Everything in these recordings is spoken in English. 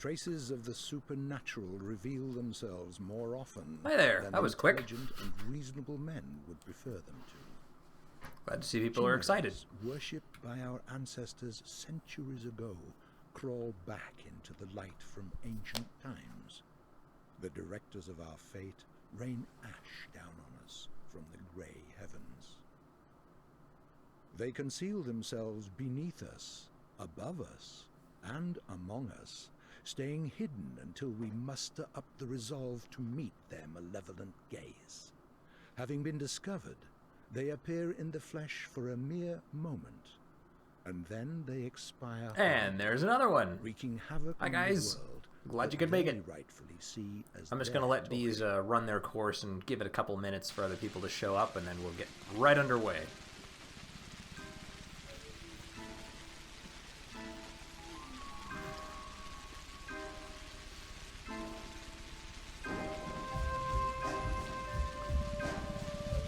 Traces of the supernatural reveal themselves more often Hi there, than that was quick. intelligent and reasonable men would prefer them to. Glad to see people are excited. Worshipped by our ancestors centuries ago, crawl back into the light from ancient times. The directors of our fate rain ash down on us from the grey heavens. They conceal themselves beneath us, above us, and among us, staying hidden until we muster up the resolve to meet their malevolent gaze. Having been discovered, they appear in the flesh for a mere moment, and then they expire. And there's another one. Wreaking havoc Hi on guys. the world. Glad you could make it. Rightfully see as I'm just going to let these run their course and give it a couple minutes for other people to show up, and then we'll get right underway.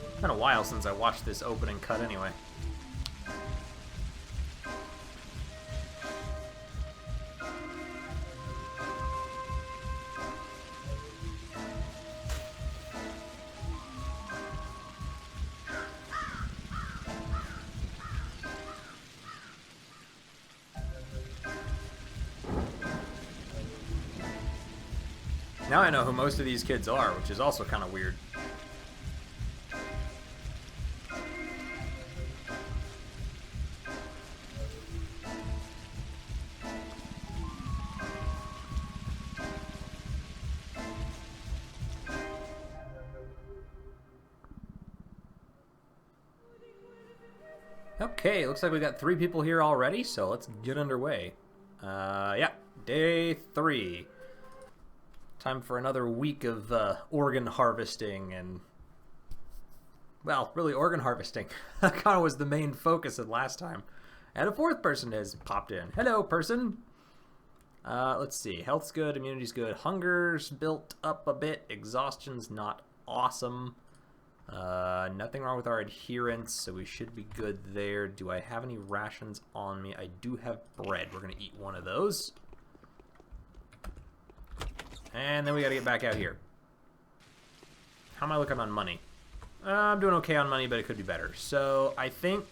It's been a while since I watched this opening cut anyway. Now I know who most of these kids are, which is also kind of weird. Okay, looks like we got 3 people here already, so let's get underway. Yeah, day 3. Time for another week of organ harvesting and, well, really organ harvesting. That kind of was the main focus of last time. And a 4th person has popped in. Hello, person. Let's see. Health's good, immunity's good, hunger's built up a bit, exhaustion's not awesome. Nothing wrong with our adherence, so we should be good there. Do I have any rations on me? I do have bread. We're going to eat one of those. And then we got to get back out here. How am I looking on money? I'm doing okay on money, but it could be better. So I think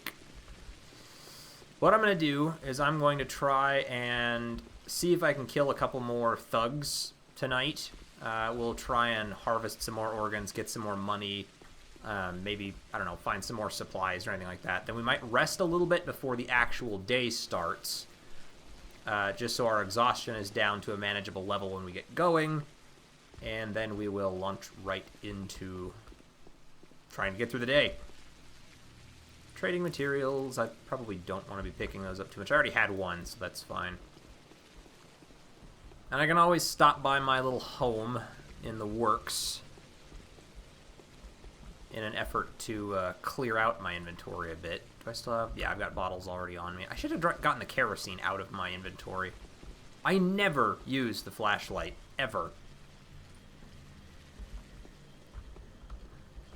what I'm going to do is I'm going to try and see if I can kill a couple more thugs tonight. We'll try and harvest some more organs, get some more money. Maybe, I don't know, find some more supplies or anything like that. Then we might rest a little bit before the actual day starts. Just so our exhaustion is down to a manageable level when we get going. And then we will launch right into trying to get through the day. Trading materials, I probably don't want to be picking those up too much. I already had one, so that's fine. And I can always stop by my little home in the works in an effort to clear out my inventory a bit. Do I still have... Yeah, I've got bottles already on me. I should have gotten the kerosene out of my inventory. I never use the flashlight, ever.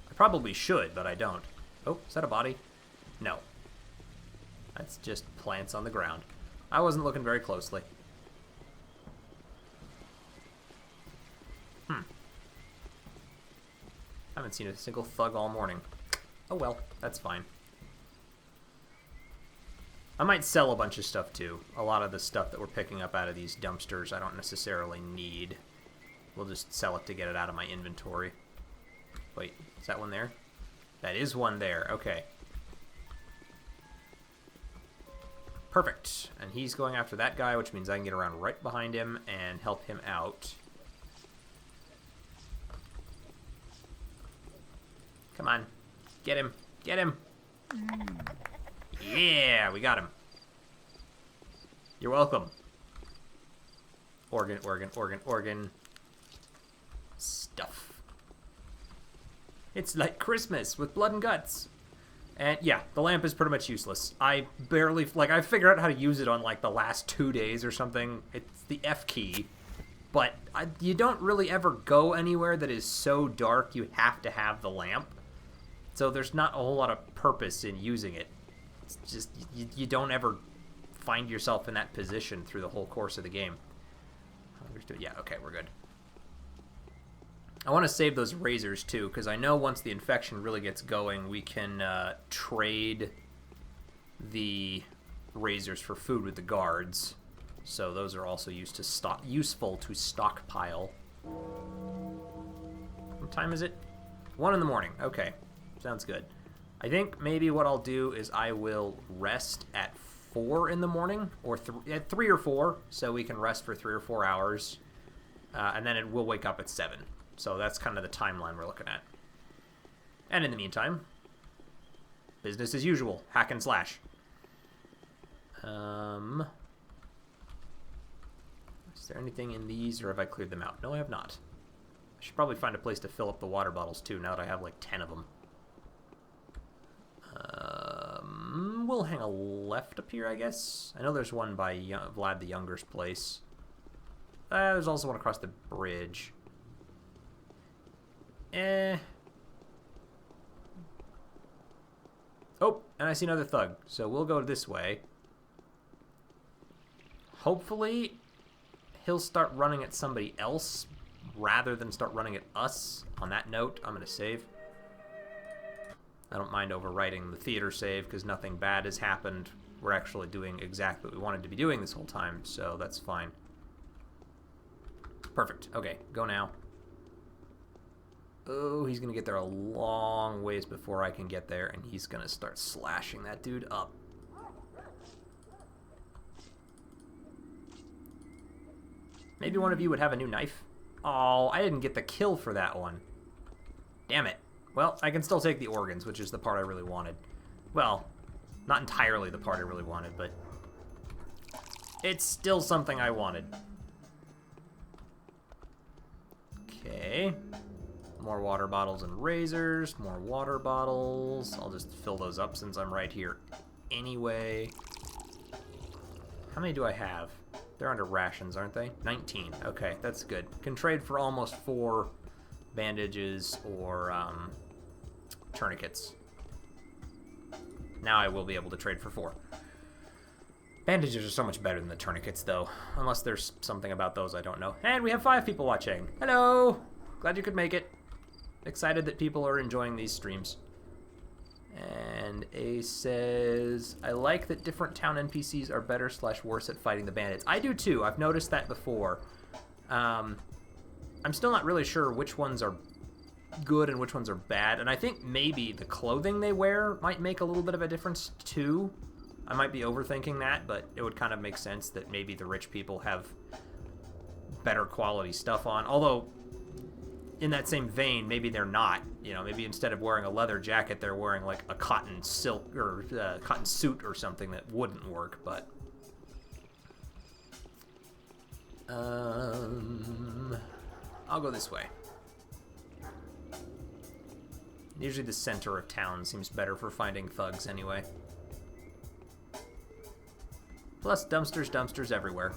I probably should, but I don't. Oh, is that a body? No. That's just plants on the ground. I wasn't looking very closely. I haven't seen a single thug all morning. Oh well, that's fine. I might sell a bunch of stuff too. A lot of the stuff that we're picking up out of these dumpsters I don't necessarily need. We'll just sell it to get it out of my inventory. Wait, is that one there? That is one there, okay. Perfect. And he's going after that guy, which means I can get around right behind him and help him out. Come on. Get him. Get him. Yeah, we got him. You're welcome. Organ, organ, organ, organ. Stuff. It's like Christmas with blood and guts. And yeah, the lamp is pretty much useless. I barely, like, I figured out how to use it on like the last 2 days or something. It's the F key. But you don't really ever go anywhere that is so dark you have to have the lamp. So there's not a whole lot of purpose in using it. It's just, you don't ever find yourself in that position through the whole course of the game. There's two. Yeah, okay, we're good. I want to save those razors, too, because I know once the infection really gets going, we can trade the razors for food with the guards. So those are also useful to stockpile. What time is it? 1 in the morning. Okay, sounds good. I think maybe what I'll do is I will rest at 4 in the morning, or at 3 or 4, so we can rest for 3 or 4 hours, and then we'll wake up at 7. So that's kind of the timeline we're looking at. And in the meantime, business as usual. Hack and slash. Is there anything in these, or have I cleared them out? No, I have not. I should probably find a place to fill up the water bottles, too, now that I have like 10 of them. We'll hang a left up here, I guess. I know there's one by Vlad the Younger's place. There's also one across the bridge. Oh, and I see another thug, so we'll go this way. Hopefully, he'll start running at somebody else rather than start running at us. On that note, I'm going to save. I don't mind overwriting the theater save because nothing bad has happened. We're actually doing exactly what we wanted to be doing this whole time, so that's fine. Perfect. Okay, go now. Oh, he's going to get there a long ways before I can get there, and he's going to start slashing that dude up. Maybe one of you would have a new knife? Oh, I didn't get the kill for that one. Damn it. Well, I can still take the organs, which is the part I really wanted. Well, not entirely the part I really wanted, but it's still something I wanted. Okay. More water bottles and razors. More water bottles. I'll just fill those up since I'm right here anyway. How many do I have? They're under rations, aren't they? 19. Okay, that's good. Can trade for almost 4 bandages or tourniquets. Now I will be able to trade for 4. Bandages are so much better than the tourniquets, though. Unless there's something about those I don't know. And we have 5 people watching. Hello! Glad you could make it. Excited that people are enjoying these streams. And Ace says, I like that different town NPCs are better / worse at fighting the bandits. I do too. I've noticed that before. I'm still not really sure which ones are good and which ones are bad. And I think maybe the clothing they wear might make a little bit of a difference too. I might be overthinking that, but it would kind of make sense that maybe the rich people have better quality stuff on. Although, in that same vein, maybe they're not. You know, maybe instead of wearing a leather jacket, they're wearing like a cotton silk or cotton suit or something that wouldn't work. But I'll go this way. Usually the center of town seems better for finding thugs anyway. Plus dumpsters everywhere.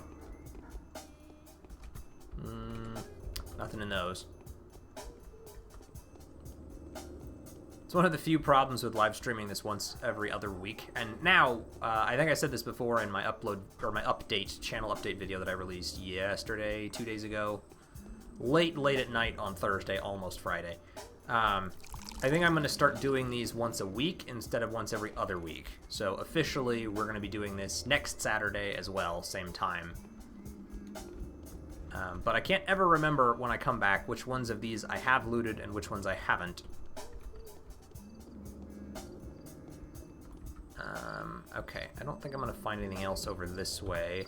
Nothing in those. It's one of the few problems with live streaming this once every other week. And now, I think I said this before in my channel update video that I released yesterday, 2 days ago. Late at night on Thursday, almost Friday. I think I'm going to start doing these once a week instead of once every other week. So officially, we're going to be doing this next Saturday as well, same time. But I can't ever remember when I come back which ones of these I have looted and which ones I haven't. Okay, I don't think I'm going to find anything else over this way.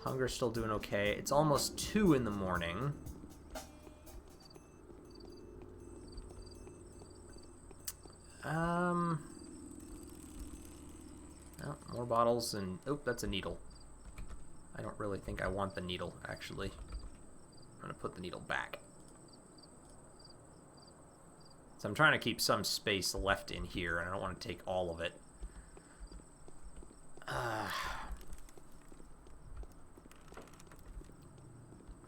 Hunger's still doing okay. It's almost 2 in the morning. Oh, more bottles and... Oh, that's a needle. I don't really think I want the needle, actually. I'm going to put the needle back. So I'm trying to keep some space left in here, and I don't want to take all of it.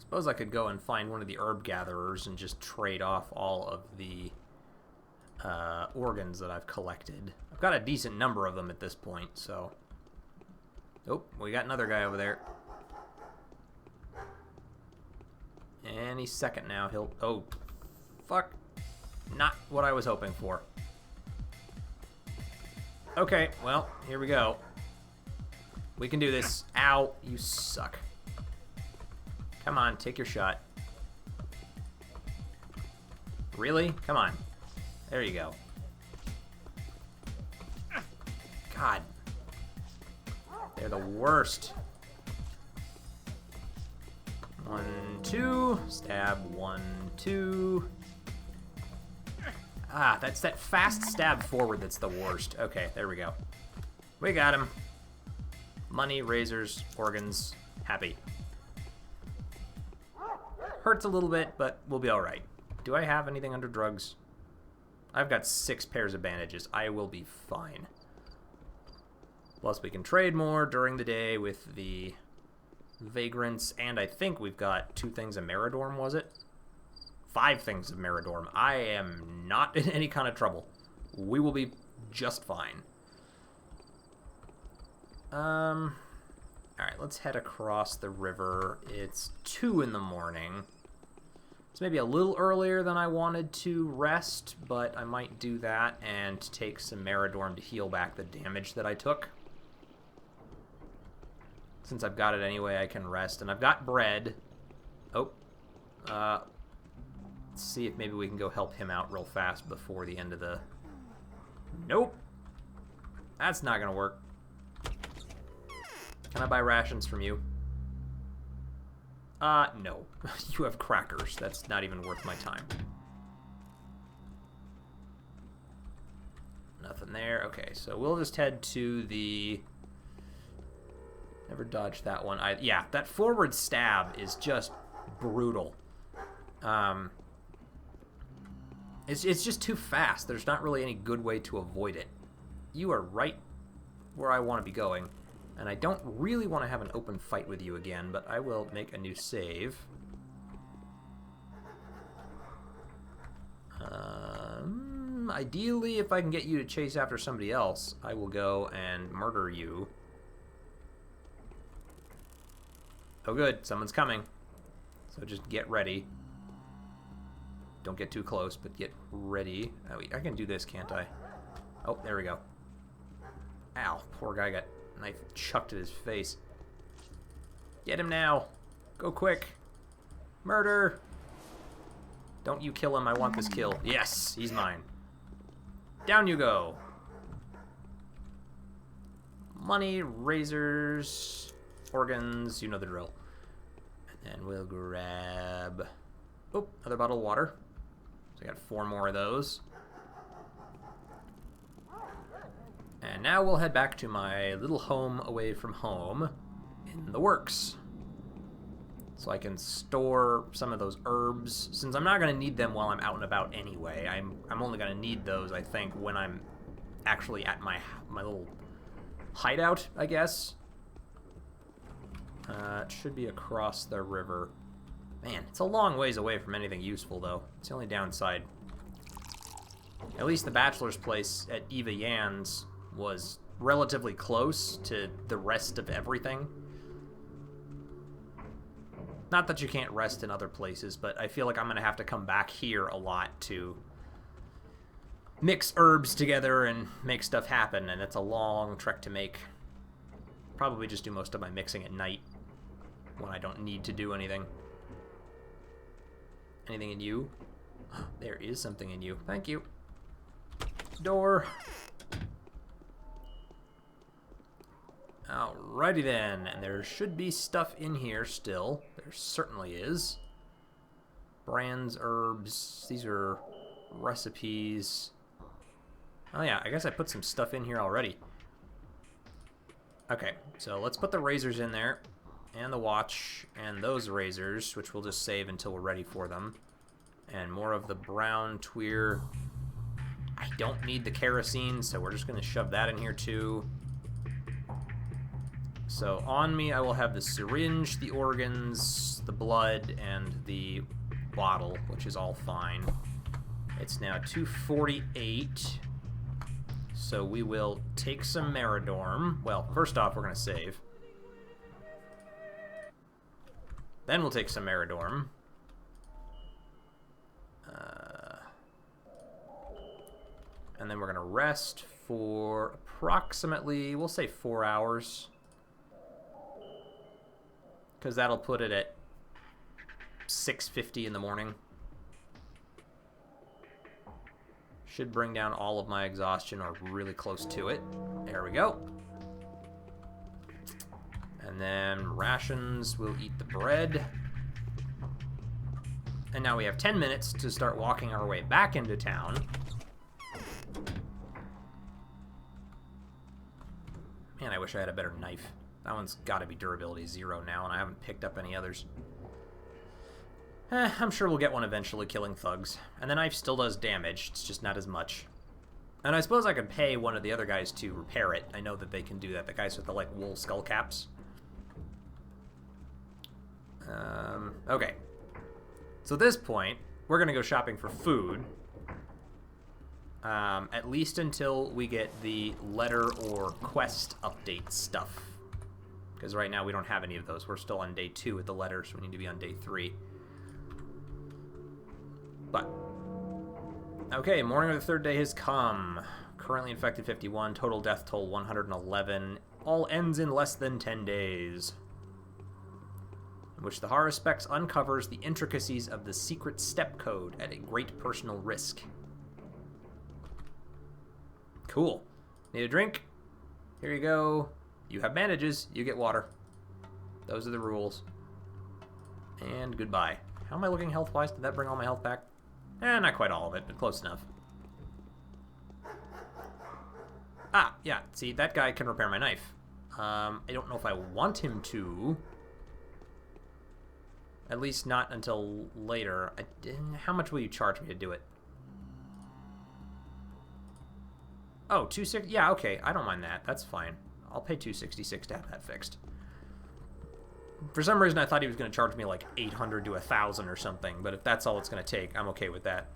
Suppose I could go and find one of the herb gatherers and just trade off all of the organs that I've collected. I've got a decent number of them at this point, so... Oh, we got another guy over there. Any second now, he'll... Oh, fuck. Not what I was hoping for. Okay, well, here we go. We can do this. Ow, you suck. Come on, take your shot. Really? Come on. There you go. God. They're the worst. 1, 2. Stab. 1, 2. Ah, that's that fast stab forward that's the worst. Okay, there we go. We got him. Money, razors, organs. Happy. Hurts a little bit, but we'll be alright. Do I have anything under drugs? I've got 6 pairs of bandages. I will be fine. Plus, we can trade more during the day with the vagrants, and I think we've got 2 things of Meridorm, was it? 5 things of Meridorm. I am not in any kind of trouble. We will be just fine. Alright, let's head across the river. It's 2 in the morning. It's maybe a little earlier than I wanted to rest, but I might do that and take some Meridorm to heal back the damage that I took. Since I've got it anyway, I can rest. And I've got bread. Oh. Let's see if maybe we can go help him out real fast before the end of the... Nope. That's not gonna work. Can I buy rations from you? No. You have crackers. That's not even worth my time. Nothing there. Okay, so we'll just head to the... Never dodged that one. Yeah, that forward stab is just brutal. It's just too fast. There's not really any good way to avoid it. You are right where I want to be going. And I don't really want to have an open fight with you again, but I will make a new save. Ideally, if I can get you to chase after somebody else, I will go and murder you. Oh good, someone's coming. So just get ready. Don't get too close, but get ready. Oh, I can do this, can't I? Oh, there we go. Ow, poor guy got knife chucked at his face. Get him now. Go quick. Murder. Don't you kill him. I want this kill. Yes, he's mine. Down you go. Money, razors, organs, you know the drill. And then we'll grab... Oh, another bottle of water. So I got 4 more of those. And now we'll head back to my little home away from home in the works. So I can store some of those herbs. Since I'm not going to need them while I'm out and about anyway, I'm only going to need those, I think, when I'm actually at my little hideout, I guess. It should be across the river. Man, it's a long ways away from anything useful, though. It's the only downside. At least the bachelor's place at Eva Yan's was relatively close to the rest of everything. Not that you can't rest in other places, but I feel like I'm going to have to come back here a lot to mix herbs together and make stuff happen, and it's a long trek to make. Probably just do most of my mixing at night when I don't need to do anything. Anything in you? There is something in you. Thank you. Door. Alrighty then, and there should be stuff in here still. There certainly is. Brands, herbs, these are recipes. Oh yeah, I guess I put some stuff in here already. Okay, so let's put the razors in there, and the watch, and those razors, which we'll just save until we're ready for them. And more of the brown tweer. I don't need the kerosene, so we're just going to shove that in here too. So on me, I will have the syringe, the organs, the blood, and the bottle, which is all fine. It's now 2:48, so we will take some Meridorm. Well, first off, we're going to save. Then we'll take some Meridorm. and then we're going to rest for approximately, we'll say 4 hours. Because that'll put it at 6:50 in the morning. Should bring down all of my exhaustion, or really close to it. There we go. And then rations, we'll eat the bread. And now we have 10 minutes to start walking our way back into town. Man, I wish I had a better knife. That one's got to be durability 0 now, and I haven't picked up any others. I'm sure we'll get one eventually, killing thugs. And the knife still does damage, it's just not as much. And I suppose I could pay one of the other guys to repair it. I know that they can do that, the guys with the, like, wool skull caps. Okay. So at this point, we're going to go shopping for food. At least until we get the letter or quest update stuff. Because right now we don't have any of those. We're still on day 2 with the letters, so we need to be on day 3. But, okay, morning of the 3rd day has come. Currently infected 51, total death toll 111. All ends in less than 10 days. In which the Haruspex uncovers the intricacies of the secret step code at a great personal risk. Cool. Need a drink? Here you go. You have bandages, you get water. Those are the rules. And goodbye. How am I looking health-wise? Did that bring all my health back? Not quite all of it, but close enough. Ah, yeah, see, that guy can repair my knife. I don't know if I want him to. At least not until later. How much will you charge me to do it? Oh, 260. Yeah, okay. I don't mind that. That's fine. I'll pay 266 to have that fixed. For some reason, I thought he was going to charge me like 800 to 1,000 or something, but if that's all it's going to take, I'm okay with that.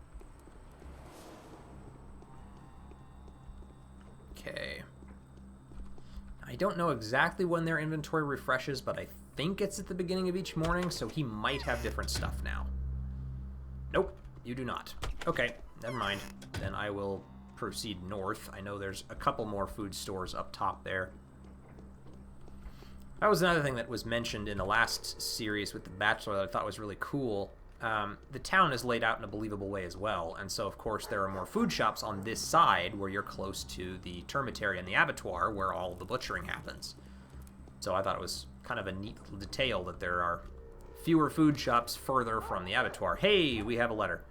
Okay. I don't know exactly when their inventory refreshes, but I think it's at the beginning of each morning, so he might have different stuff now. Nope, you do not. Okay, never mind. Then I will proceed north. I know there's a couple more food stores up top there. That was another thing that was mentioned in the last series with The Bachelor that I thought was really cool. The town is laid out in a believable way as well, and so of course there are more food shops on this side where you're close to the termitary and the abattoir where all the butchering happens. So I thought it was kind of a neat little detail that there are fewer food shops further from the abattoir. Hey, we have a letter.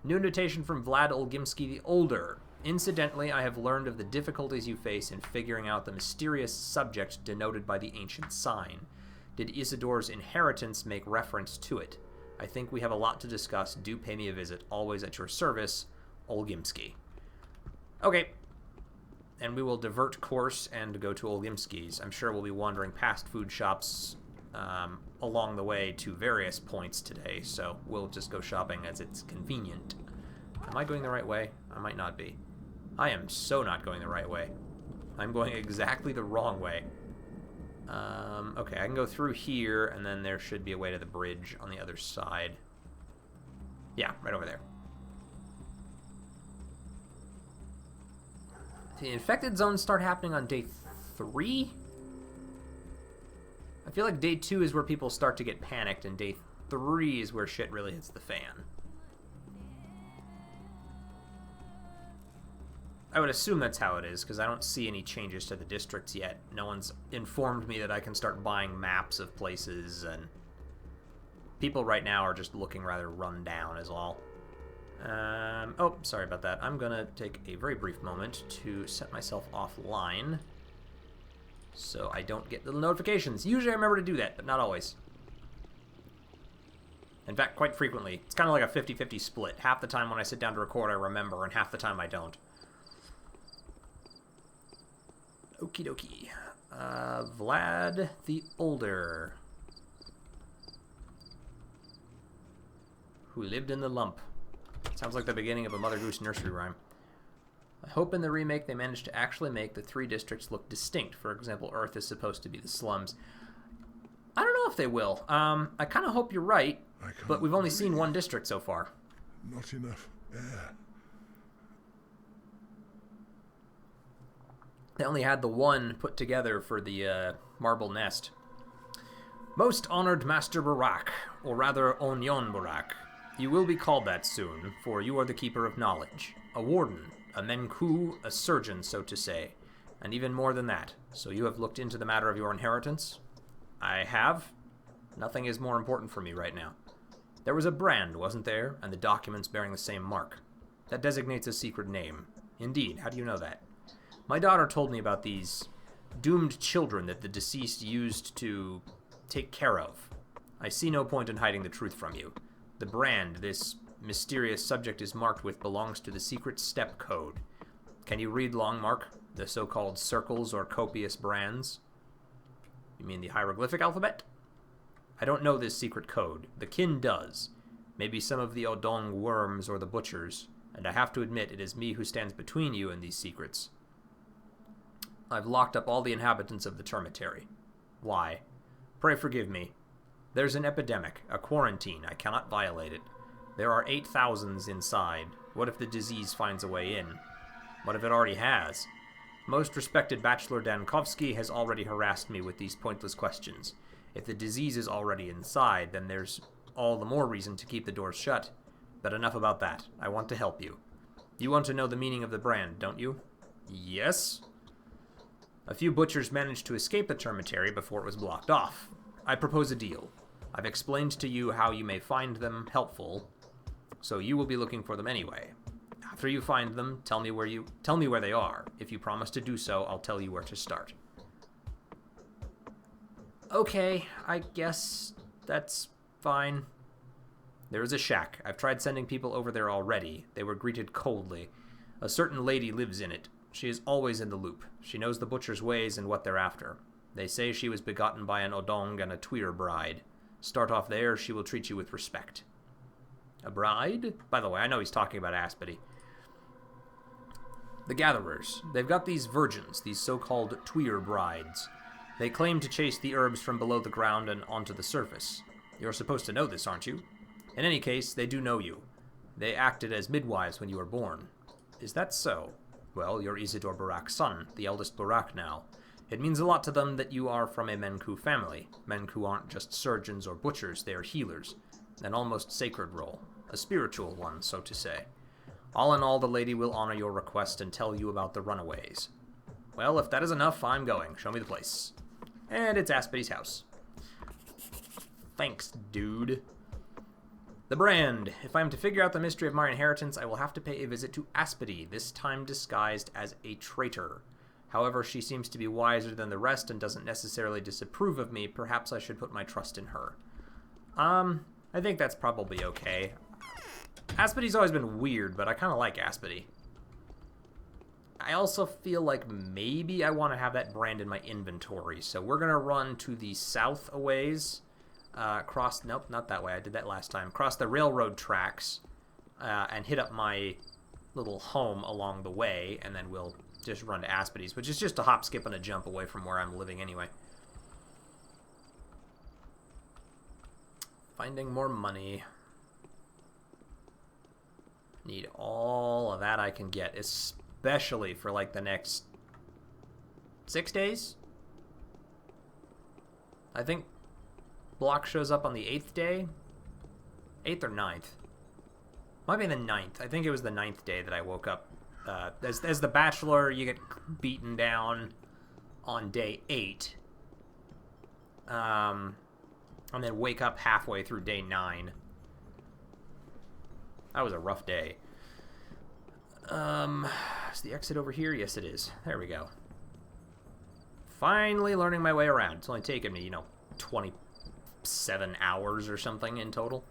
New notation from Vlad Olgimsky the Older. Incidentally, I have learned of the difficulties you face in figuring out the mysterious subject denoted by the ancient sign. Did Isidore's inheritance make reference to it? I think we have a lot to discuss. Do pay me a visit. Always at your service, Olgimsky. Okay. And we will divert course and go to Olgimsky's. I'm sure we'll be wandering past food shops along the way to various points today, so we'll just go shopping as it's convenient. Am I going the right way? I might not be. I am so not going the right way. I'm going exactly the wrong way. Okay, I can go through here, and then there should be a way to the bridge on the other side. Yeah, right over there. The infected zones start happening on day 3? I feel like day 2 is where people start to get panicked, and day 3 is where shit really hits the fan. I would assume that's how it is, because I don't see any changes to the districts yet. No one's informed me that I can start buying maps of places, and people right now are just looking rather run down is all. Oh, sorry about that. I'm going to take a very brief moment to set myself offline so I don't get little notifications. Usually I remember to do that, but not always. In fact, quite frequently. It's kind of like a 50-50 split. Half the time when I sit down to record, I remember, and half the time I don't. Okie dokie. Vlad the Older, who lived in the lump. Sounds like the beginning of a Mother Goose nursery rhyme. I hope in the remake they managed to actually make the 3 districts look distinct. For example, Earth is supposed to be the slums. I don't know if they will. I kind of hope you're right, but we've only seen 1 district so far. Not enough air. They only had the one put together for the marble nest. Most honored Master Barak, or rather Onyon Barak, you will be called that soon, for you are the keeper of knowledge, a warden, a menku, a surgeon, so to say, and even more than that. So you have looked into the matter of your inheritance? I have. Nothing is more important for me right now. There was a brand, wasn't there, and the documents bearing the same mark. That designates a secret name. Indeed, how do you know that? My daughter told me about these doomed children that the deceased used to take care of. I see no point in hiding the truth from you. The brand this mysterious subject is marked with belongs to the secret step code. Can you read Longmark, the so-called circles or copious brands? You mean the hieroglyphic alphabet? I don't know this secret code. The kin does. Maybe some of the Odong worms or the butchers, and I have to admit it is me who stands between you and these secrets. I've locked up all the inhabitants of the termitary. Why? Pray forgive me. There's an epidemic, a quarantine. I cannot violate it. There are 8,000s inside. What if the disease finds a way in? What if it already has? Most respected Bachelor Dankovsky has already harassed me with these pointless questions. If the disease is already inside, then there's all the more reason to keep the doors shut. But enough about that. I want to help you. You want to know the meaning of the brand, don't you? Yes. A few butchers managed to escape the termitary before it was blocked off. I propose a deal. I've explained to you how you may find them helpful, so you will be looking for them anyway. After you find them, tell me where they are. If you promise to do so, I'll tell you where to start. Okay, I guess that's fine. There is a shack. I've tried sending people over there already. They were greeted coldly. A certain lady lives in it. She is always in the loop. She knows the butcher's ways and what they're after. They say she was begotten by an Odong and a Tweer bride. Start off there, she will treat you with respect. A bride? By the way, I know he's talking about Aspity. The Gatherers. They've got these virgins, these so-called Tweer brides. They claim to chase the herbs from below the ground and onto the surface. You're supposed to know this, aren't you? In any case, they do know you. They acted as midwives when you were born. Is that so? Well, you're Isidore Barak's son, the eldest Barak now. It means a lot to them that you are from a Menku family. Menku aren't just surgeons or butchers, they are healers. An almost sacred role. A spiritual one, so to say. All in all, the lady will honor your request and tell you about the runaways. Well, if that is enough, I'm going. Show me the place. And it's Aspity's house. Thanks, dude. The brand. If I am to figure out the mystery of my inheritance, I will have to pay a visit to Aspity, this time disguised as a traitor. However, she seems to be wiser than the rest and doesn't necessarily disapprove of me. Perhaps I should put my trust in her. I think that's probably okay. Aspity's always been weird, but I kind of like Aspity. I also feel like maybe I want to have that brand in my inventory. So we're going to run to the south a ways. Nope, not that way. I did that last time. Cross the railroad tracks and hit up my little home along the way, and then we'll just run to Aspity's, which is just a hop, skip, and a jump away from where I'm living anyway. Finding more money. Need all of that I can get, especially for like the next 6 days. I think block shows up on the 8th day. 8th or 9th. Might be the 9th. I think it was the 9th day that I woke up. As the Bachelor, you get beaten down on day 8. And then wake up halfway through day 9. That was a rough day. Is the exit over here? Yes, it is. There we go. Finally learning my way around. It's only taken me, 27 hours or something in total.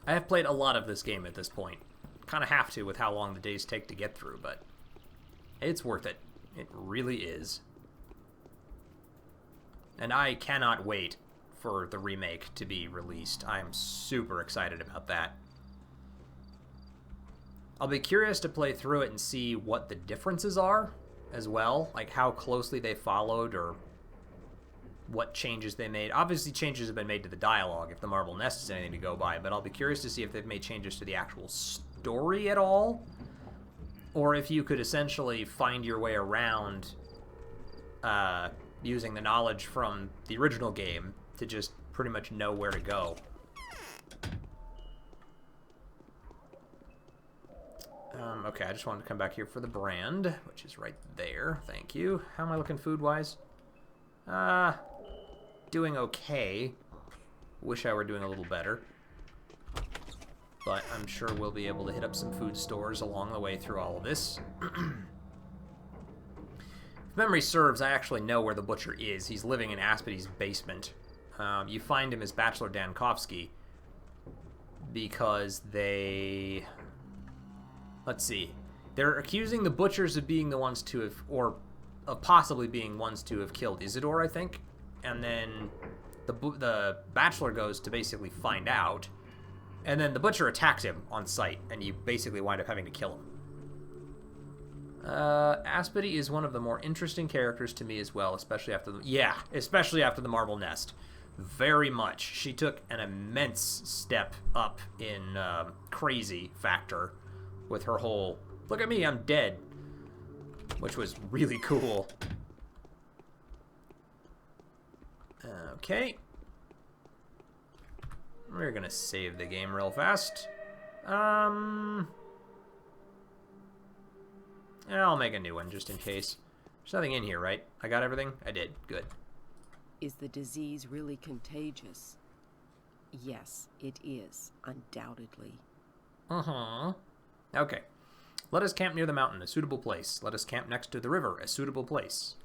I have played a lot of this game at this point. Kind of have to with how long the days take to get through, but it's worth it. It really is. And I cannot wait for the remake to be released. I am super excited about that. I'll be curious to play through it and see what the differences are as well, like how closely they followed or what changes they made. Obviously changes have been made to the dialogue if the Marble Nest is anything to go by, but I'll be curious to see if they've made changes to the actual story at all. or if you could essentially find your way around using the knowledge from the original game to just pretty much know where to go. Okay, I just wanted to come back here for the brand, which is right there. Thank you. How am I looking food-wise? Doing okay. Wish I were doing a little better. But I'm sure we'll be able to hit up some food stores along the way through all of this. If memory serves, I actually know where the butcher is. He's living in Aspidy's basement. You find him as Bachelor Dankovsky because they... Let's see. They're accusing the butchers of being the ones to have... or of possibly being ones to have killed Isidore, I think. And then the Bachelor goes to basically find out. And then the butcher attacks him on sight, and you basically wind up having to kill him. Aspidy is one of the more interesting characters to me as well, especially after the Marble Nest. Very much. She took an immense step up in crazy factor with her whole, look at me, I'm dead, which was really cool. Okay. We're gonna save the game real fast. I'll make a new one just in case. There's nothing in here, right? I got everything? I did. Good. Is the disease really contagious? Yes, it is, undoubtedly. Uh-huh. Okay. Let us camp near the mountain, a suitable place. Let us camp next to the river, a suitable place.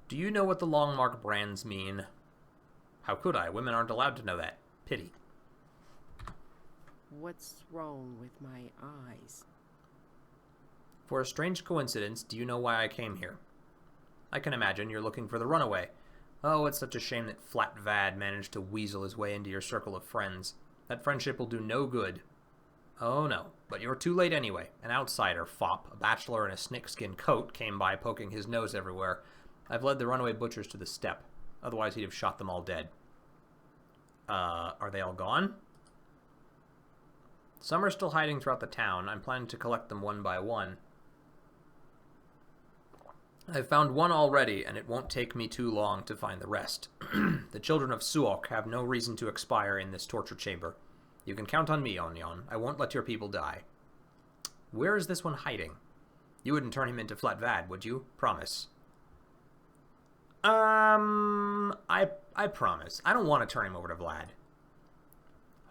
Do you know what the long mark brands mean? How could I? Women aren't allowed to know that. Pity. What's wrong with my eyes? For a strange coincidence, do you know why I came here? I can imagine you're looking for the runaway. Oh, it's such a shame that Flat Vad managed to weasel his way into your circle of friends. That friendship will do no good. Oh no, but you're too late anyway. An outsider, fop, a bachelor in a snakeskin coat, came by poking his nose everywhere. I've led the runaway butchers to the steppe. Otherwise he'd have shot them all dead. Are they all gone? Some are still hiding throughout the town. I'm planning to collect them one by one. I've found one already, and it won't take me too long to find the rest. The children of Suok have no reason to expire in this torture chamber. You can count on me, Onyon. I won't let your people die. Where is this one hiding? You wouldn't turn him into Flat Vad, would you? Promise. I promise. I don't want to turn him over to Vlad.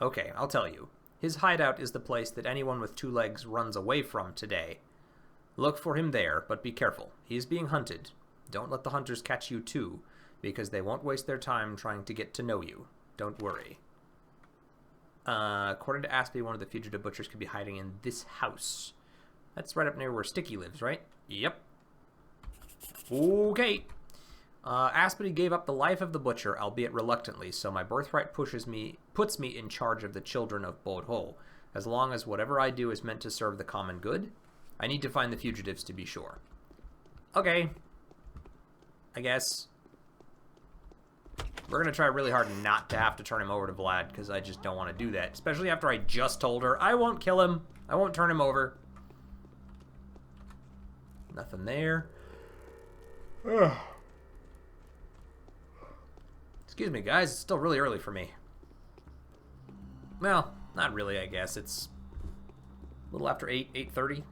Okay, I'll tell you. His hideout is the place that anyone with two legs runs away from today. Look for him there, but be careful. He is being hunted. Don't let the hunters catch you too, because they won't waste their time trying to get to know you. Don't worry. According to Aspie, one of the fugitive butchers could be hiding in this house. That's right up near where Sticky lives, right? Yep. Okay. Aspie gave up the life of the butcher, albeit reluctantly, so my birthright puts me in charge of the children of Bodho. As long as whatever I do is meant to serve the common good, I need to find the fugitives to be sure. Okay. I guess. We're going to try really hard not to have to turn him over to Vlad, because I just don't want to do that. Especially after I just told her, I won't kill him. I won't turn him over. Nothing there. Ugh. Excuse me, guys. It's still really early for me. Well, not really, I guess. It's a little after 8:30.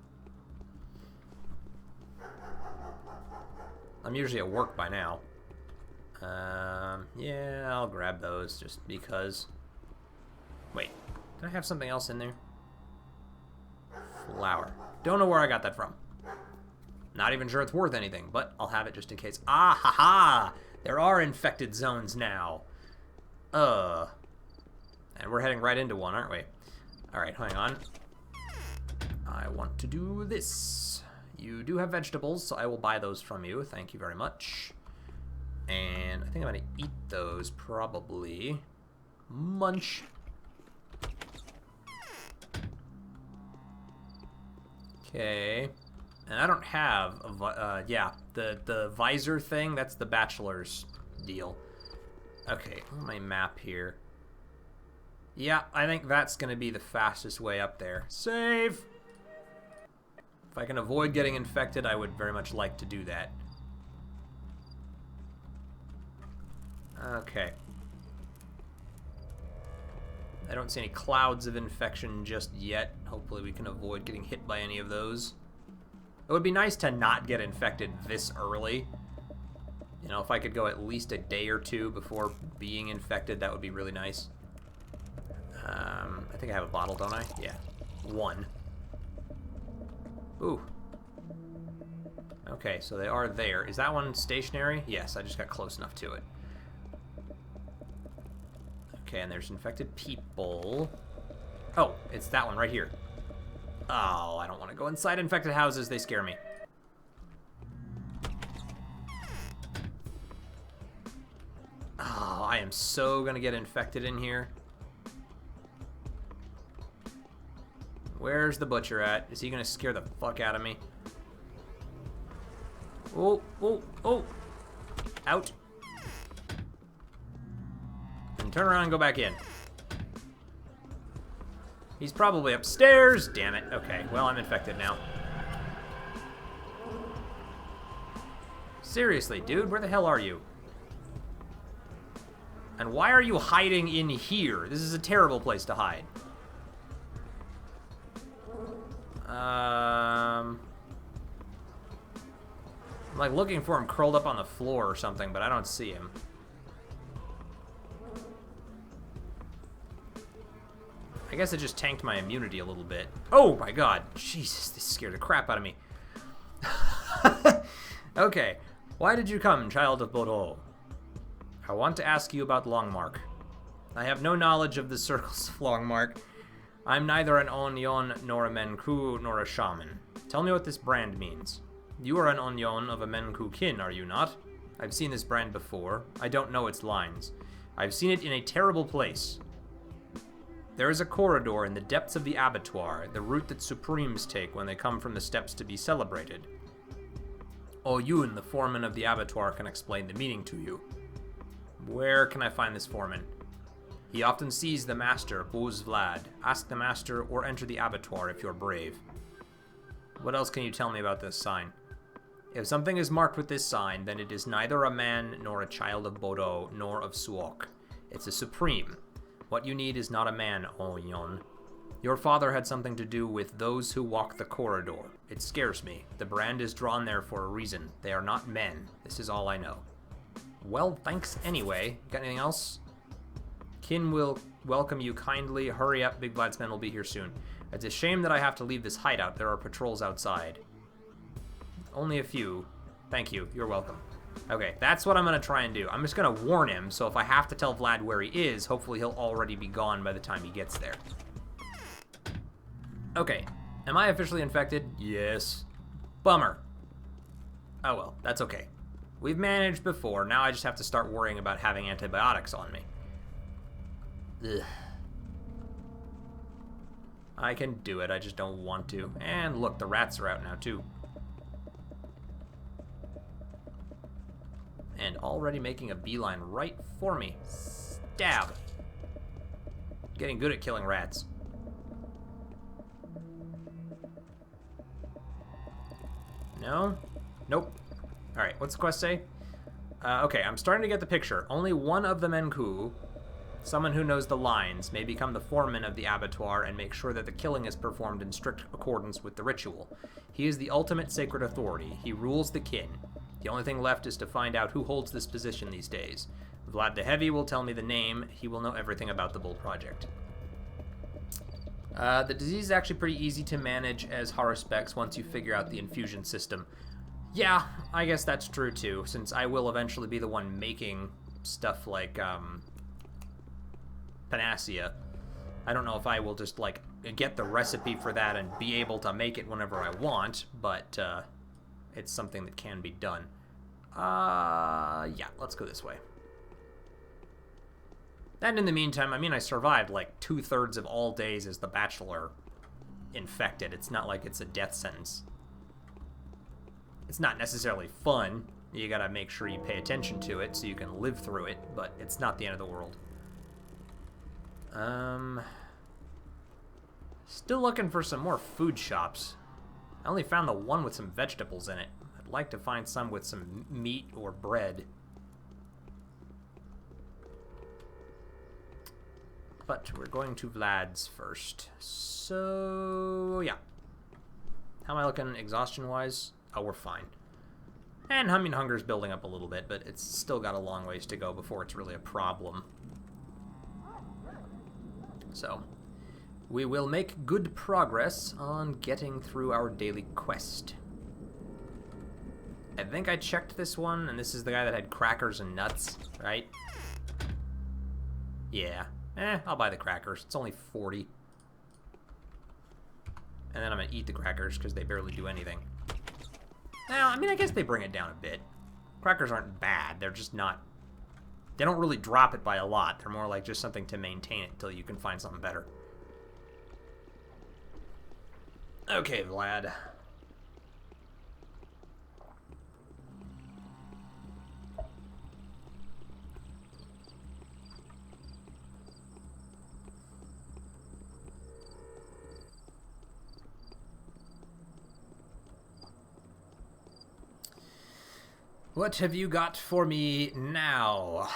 I'm usually at work by now. Yeah, I'll grab those just because. Wait, did I have something else in there? Flour. Don't know where I got that from. Not even sure it's worth anything, but I'll have it just in case. Ah, ha, ha! There are infected zones now. And we're heading right into one, aren't we? Alright, hang on. I want to do this. You do have vegetables, so I will buy those from you. Thank you very much. And I think I'm going to eat those, probably. Munch. Okay. And I don't have, yeah, the visor thing, that's the bachelor's deal. Okay, my map here. Yeah, I think that's going to be the fastest way up there. Save! If I can avoid getting infected, I would very much like to do that. Okay. I don't see any clouds of infection just yet. Hopefully we can avoid getting hit by any of those. It would be nice to not get infected this early. You know, if I could go at least a day or two before being infected, that would be really nice. I think I have a bottle, don't I? Yeah. 1. Ooh. Okay, so they are there. Is that one stationary? Yes, I just got close enough to it. Okay, and there's infected people. Oh, it's that one right here. Oh, I don't want to go inside infected houses. They scare me. Oh, I am so gonna get infected in here. Where's the butcher at? Is he gonna scare the fuck out of me? Oh, oh, oh. Out. And turn around and go back in. He's probably upstairs. Damn it. Okay, well, I'm infected now. Seriously, dude, where the hell are you? And why are you hiding in here? This is a terrible place to hide. I'm like looking for him curled up on the floor or something, but I don't see him. I guess it just tanked my immunity a little bit. Oh my god. Jesus, this scared the crap out of me. Okay. Why did you come, child of Bordeaux? I want to ask you about Longmark. I have no knowledge of the circles of Longmark. I'm neither an Onion, nor a Menku, nor a shaman. Tell me what this brand means. You are an Onion of a Menku kin, are you not? I've seen this brand before. I don't know its lines. I've seen it in a terrible place. There is a corridor in the depths of the abattoir, the route that Supremes take when they come from the steps to be celebrated. Oyun, the foreman of the abattoir, can explain the meaning to you. Where can I find this foreman? He often sees the master, Booz Vlad. Ask the master or enter the abattoir if you're brave. What else can you tell me about this sign? If something is marked with this sign, then it is neither a man nor a child of Bordeaux nor of Suok. It's a supreme. What you need is not a man, Oyon. Your father had something to do with those who walk the corridor. It scares me. The brand is drawn there for a reason. They are not men. This is all I know. Well, thanks anyway. Got anything else? Kin will welcome you kindly. Hurry up, Big Vlad's men will be here soon. It's a shame that I have to leave this hideout. There are patrols outside. Only a few. Thank you. You're welcome. Okay, that's what I'm going to try and do. I'm just going to warn him, so if I have to tell Vlad where he is, hopefully he'll already be gone by the time he gets there. Okay, am I officially infected? Yes. Bummer. Oh well, that's okay. We've managed before, now I just have to start worrying about having antibiotics on me. Ugh. I can do it, I just don't want to. And look, the rats are out now too. And already making a beeline right for me. Stab. Getting good at killing rats. No? Nope. Alright, what's the quest say? Okay, I'm starting to get the picture. Only one of the Menku, someone who knows the lines, may become the foreman of the abattoir and make sure that the killing is performed in strict accordance with the ritual. He is the ultimate sacred authority. He rules the kin. The only thing left is to find out who holds this position these days. Vlad the Heavy will tell me the name. He will know everything about the Bull Project. The disease is actually pretty easy to manage as Haruspex once you figure out the infusion system. Yeah, I guess that's true too, since I will eventually be the one making stuff like, Panacea. I don't know if I will just, like, get the recipe for that and be able to make it whenever I want, but, it's something that can be done. Yeah, let's go this way. And in the meantime, I mean, I survived like 2/3 of all days as the Bachelor infected. It's not like it's a death sentence. It's not necessarily fun. You gotta make sure you pay attention to it so you can live through it, but it's not the end of the world. Still looking for some more food shops. I only found the one with some vegetables in it. I'd like to find some with some meat or bread. But we're going to Vlad's first. So, yeah. How am I looking exhaustion-wise? Oh, we're fine. And hunger's building up a little bit, but it's still got a long ways to go before it's really a problem. So, we will make good progress on getting through our daily quest. I think I checked this one, and this is the guy that had crackers and nuts, right? Yeah. I'll buy the crackers. It's only 40. And then I'm going to eat the crackers because they barely do anything. Well, I mean, I guess they bring it down a bit. Crackers aren't bad. They're just not... They don't really drop it by a lot. They're more like just something to maintain it until you can find something better. Okay, Vlad. What have you got for me now?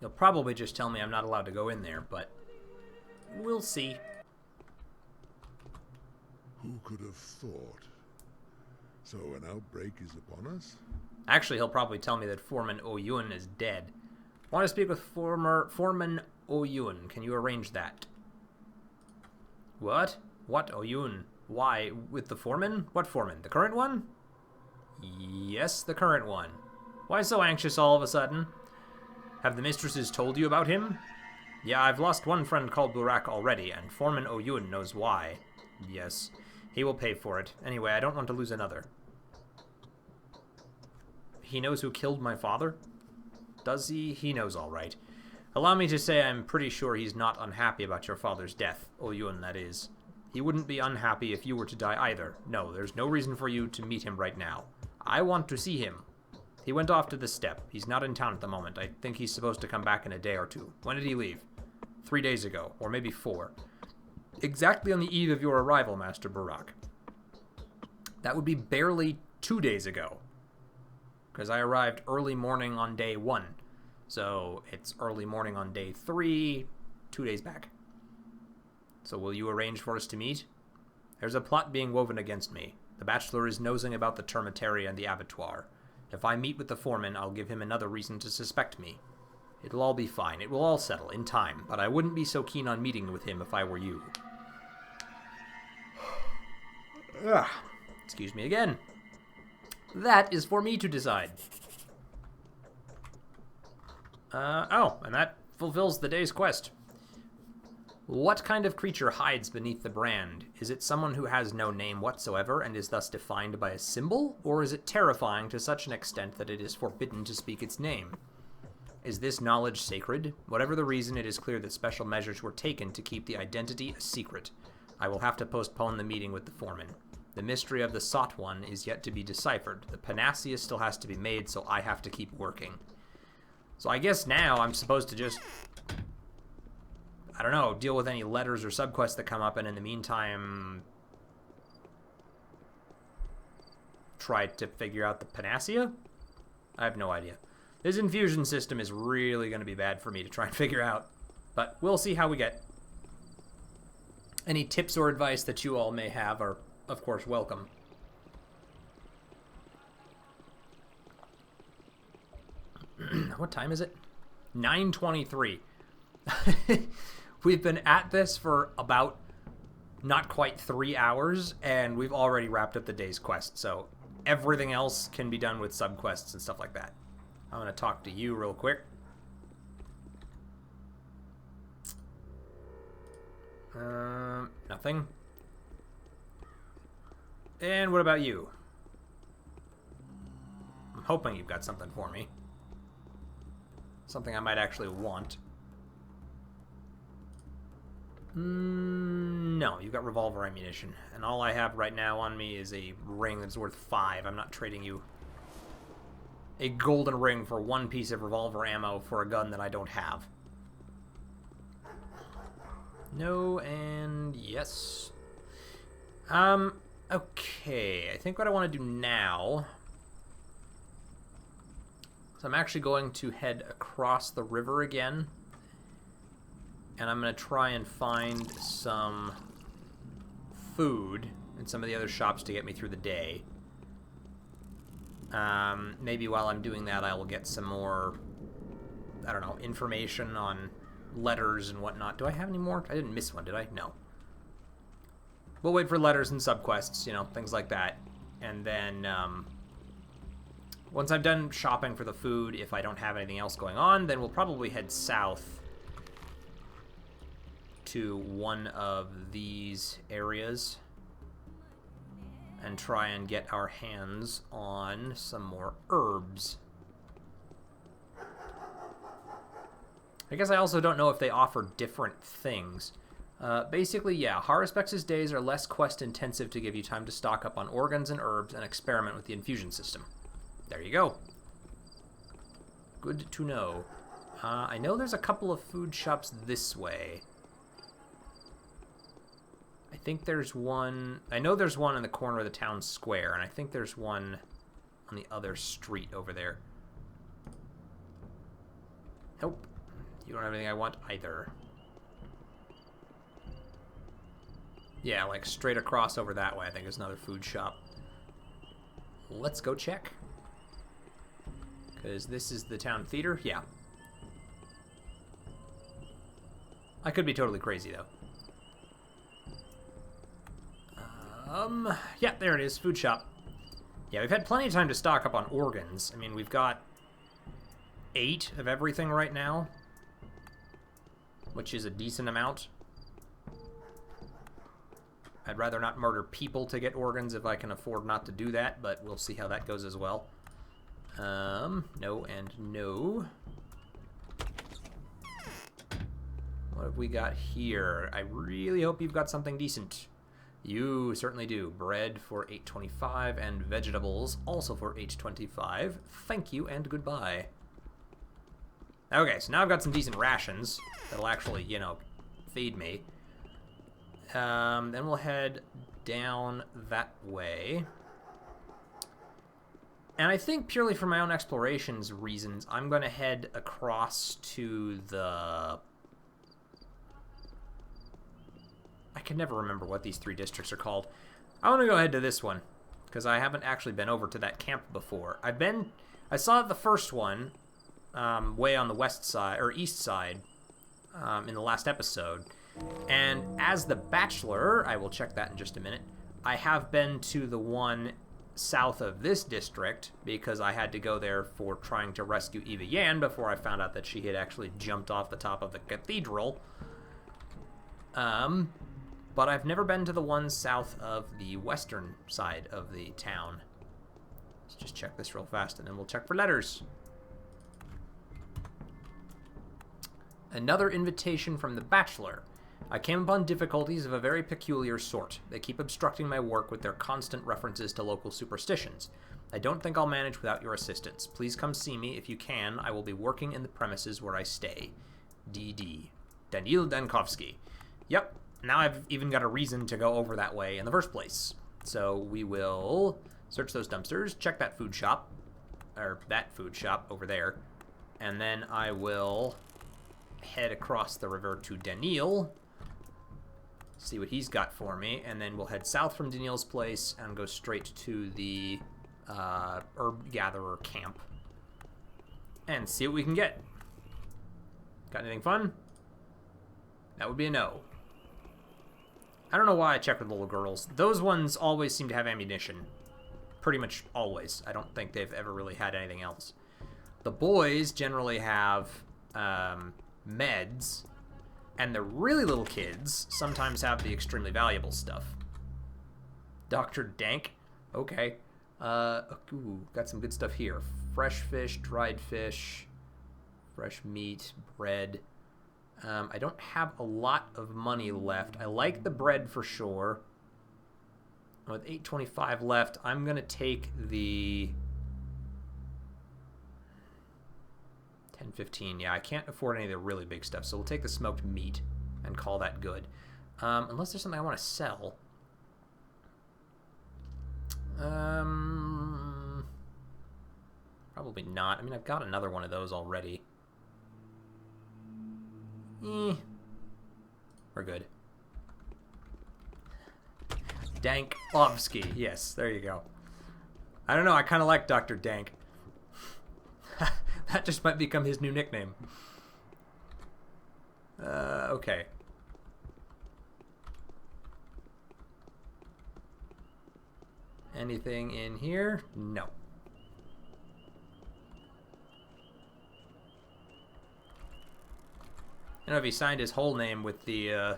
You'll probably just tell me I'm not allowed to go in there, but we'll see. Who could have thought? So an outbreak is upon us? Actually, he'll probably tell me that Foreman Oyun is dead. Want to speak with Foreman Oyun. Can you arrange that? What? What Oyun? Why? With the foreman? What foreman? The current one? Yes, the current one. Why so anxious all of a sudden? Have the mistresses told you about him? Yeah, I've lost one friend called Burak already, and Foreman Oyun knows why. Yes, he will pay for it. Anyway, I don't want to lose another. He knows who killed my father? Does he? He knows all right. Allow me to say I'm pretty sure he's not unhappy about your father's death. Oyun, that is. He wouldn't be unhappy if you were to die either. No, there's no reason for you to meet him right now. I want to see him. He went off to the steppe. He's not in town at the moment. I think he's supposed to come back in a day or two. When did he leave? 3 days ago, or maybe 4. Exactly on the eve of your arrival, Master Burak. That would be barely 2 days ago. Because I arrived early morning on day 1. So it's early morning on day 3, 2 days back. So will you arrange for us to meet? There's a plot being woven against me. The bachelor is nosing about the termitary and the abattoir. If I meet with the foreman, I'll give him another reason to suspect me. It'll all be fine. It will all settle in time, but I wouldn't be so keen on meeting with him if I were you. Excuse me again. That is for me to decide. Oh, and that fulfills the day's quest. What kind of creature hides beneath the brand? Is it someone who has no name whatsoever and is thus defined by a symbol? Or is it terrifying to such an extent that it is forbidden to speak its name? Is this knowledge sacred? Whatever the reason, it is clear that special measures were taken to keep the identity a secret. I will have to postpone the meeting with the foreman. The mystery of the sought one is yet to be deciphered. The panacea still has to be made, so I have to keep working. So I guess now I'm supposed to just... I don't know, deal with any letters or subquests that come up, and in the meantime, try to figure out the panacea? I have no idea. This infusion system is really going to be bad for me to try and figure out, but we'll see how we get. Any tips or advice that you all may have are, of course, welcome. What time is it? 9:23. We've been at this for about not quite 3 hours, and we've already wrapped up the day's quest, so everything else can be done with subquests and stuff like that. I'm going to talk to you real quick. Nothing. And what about you? I'm hoping you've got something for me. Something I might actually want. No, you've got revolver ammunition. And all I have right now on me is a ring that's worth 5. I'm not trading you a golden ring for 1 piece of revolver ammo for a gun that I don't have. No and yes. Okay. I think what I want to do now... So I'm actually going to head across the river again. And I'm going to try and find some food in some of the other shops to get me through the day. Maybe while I'm doing that, I will get some more, I don't know, information on letters and whatnot. Do I have any more? I didn't miss one, did I? No. We'll wait for letters and subquests, you know, things like that. And then, once I'm done shopping for the food, if I don't have anything else going on, then we'll probably head south to one of these areas and try and get our hands on some more herbs. I guess I also don't know if they offer different things. Basically, yeah, Haruspex's days are less quest-intensive to give you time to stock up on organs and herbs and experiment with the infusion system. There you go. Good to know. I know there's a couple of food shops this way. I think there's one... I know there's one in the corner of the town square, and I think there's one on the other street over there. Nope. You don't have anything I want either. Yeah, like straight across over that way, I think is another food shop. Let's go check. Because this is the town theater? Yeah. I could be totally crazy, though. Yeah, there it is. Food shop. Yeah, we've had plenty of time to stock up on organs. I mean, we've got 8 of everything right now, which is a decent amount. I'd rather not murder people to get organs if I can afford not to do that, but we'll see how that goes as well. No and no. What have we got here? I really hope you've got something decent. You certainly do. Bread for $8.25 and vegetables also for $8.25. Thank you and goodbye. Okay, so now I've got some decent rations that'll actually, you know, feed me. Then we'll head down that way. And I think purely for my own explorations reasons, I'm going to head across to the... I can never remember what these 3 districts are called. I want to go ahead to this one, because I haven't actually been over to that camp before. I saw the first one way on the west side, or east side, in the last episode. And as the Bachelor, I will check that in just a minute, I have been to the one south of this district, because I had to go there for trying to rescue Eva Yan before I found out that she had actually jumped off the top of the cathedral. But I've never been to the one south of the western side of the town. Let's just check this real fast, and then we'll check for letters. Another invitation from the Bachelor. I came upon difficulties of a very peculiar sort. They keep obstructing my work with their constant references to local superstitions. I don't think I'll manage without your assistance. Please come see me if you can. I will be working in the premises where I stay. D.D. Daniil Dankovsky. Yep. Now I've even got a reason to go over that way in the first place. So we will search those dumpsters, check that food shop, or that food shop over there, and then I will head across the river to Daniil, see what he's got for me, and then we'll head south from Daniil's place and go straight to the herb gatherer camp and see what we can get. Got anything fun? That would be a no. I don't know why I check with little girls. Those ones always seem to have ammunition. Pretty much always. I don't think they've ever really had anything else. The boys generally have meds, and the really little kids sometimes have the extremely valuable stuff. Dr. Dank? Okay. Ooh, got some good stuff here. Fresh fish, dried fish, fresh meat, bread. I don't have a lot of money left. I like the bread for sure. With $8.25 left, I'm going to take the... $10.15. Yeah, I can't afford any of the really big stuff, so we'll take the smoked meat and call that good. Unless there's something I want to sell. Probably not. I mean, I've got another one of those already. We're good. Danklovsky. Yes, there you go. I don't know, I kind of like Dr. Dank. That just might become his new nickname. Okay. Anything in here? No. I don't know if he signed his whole name with the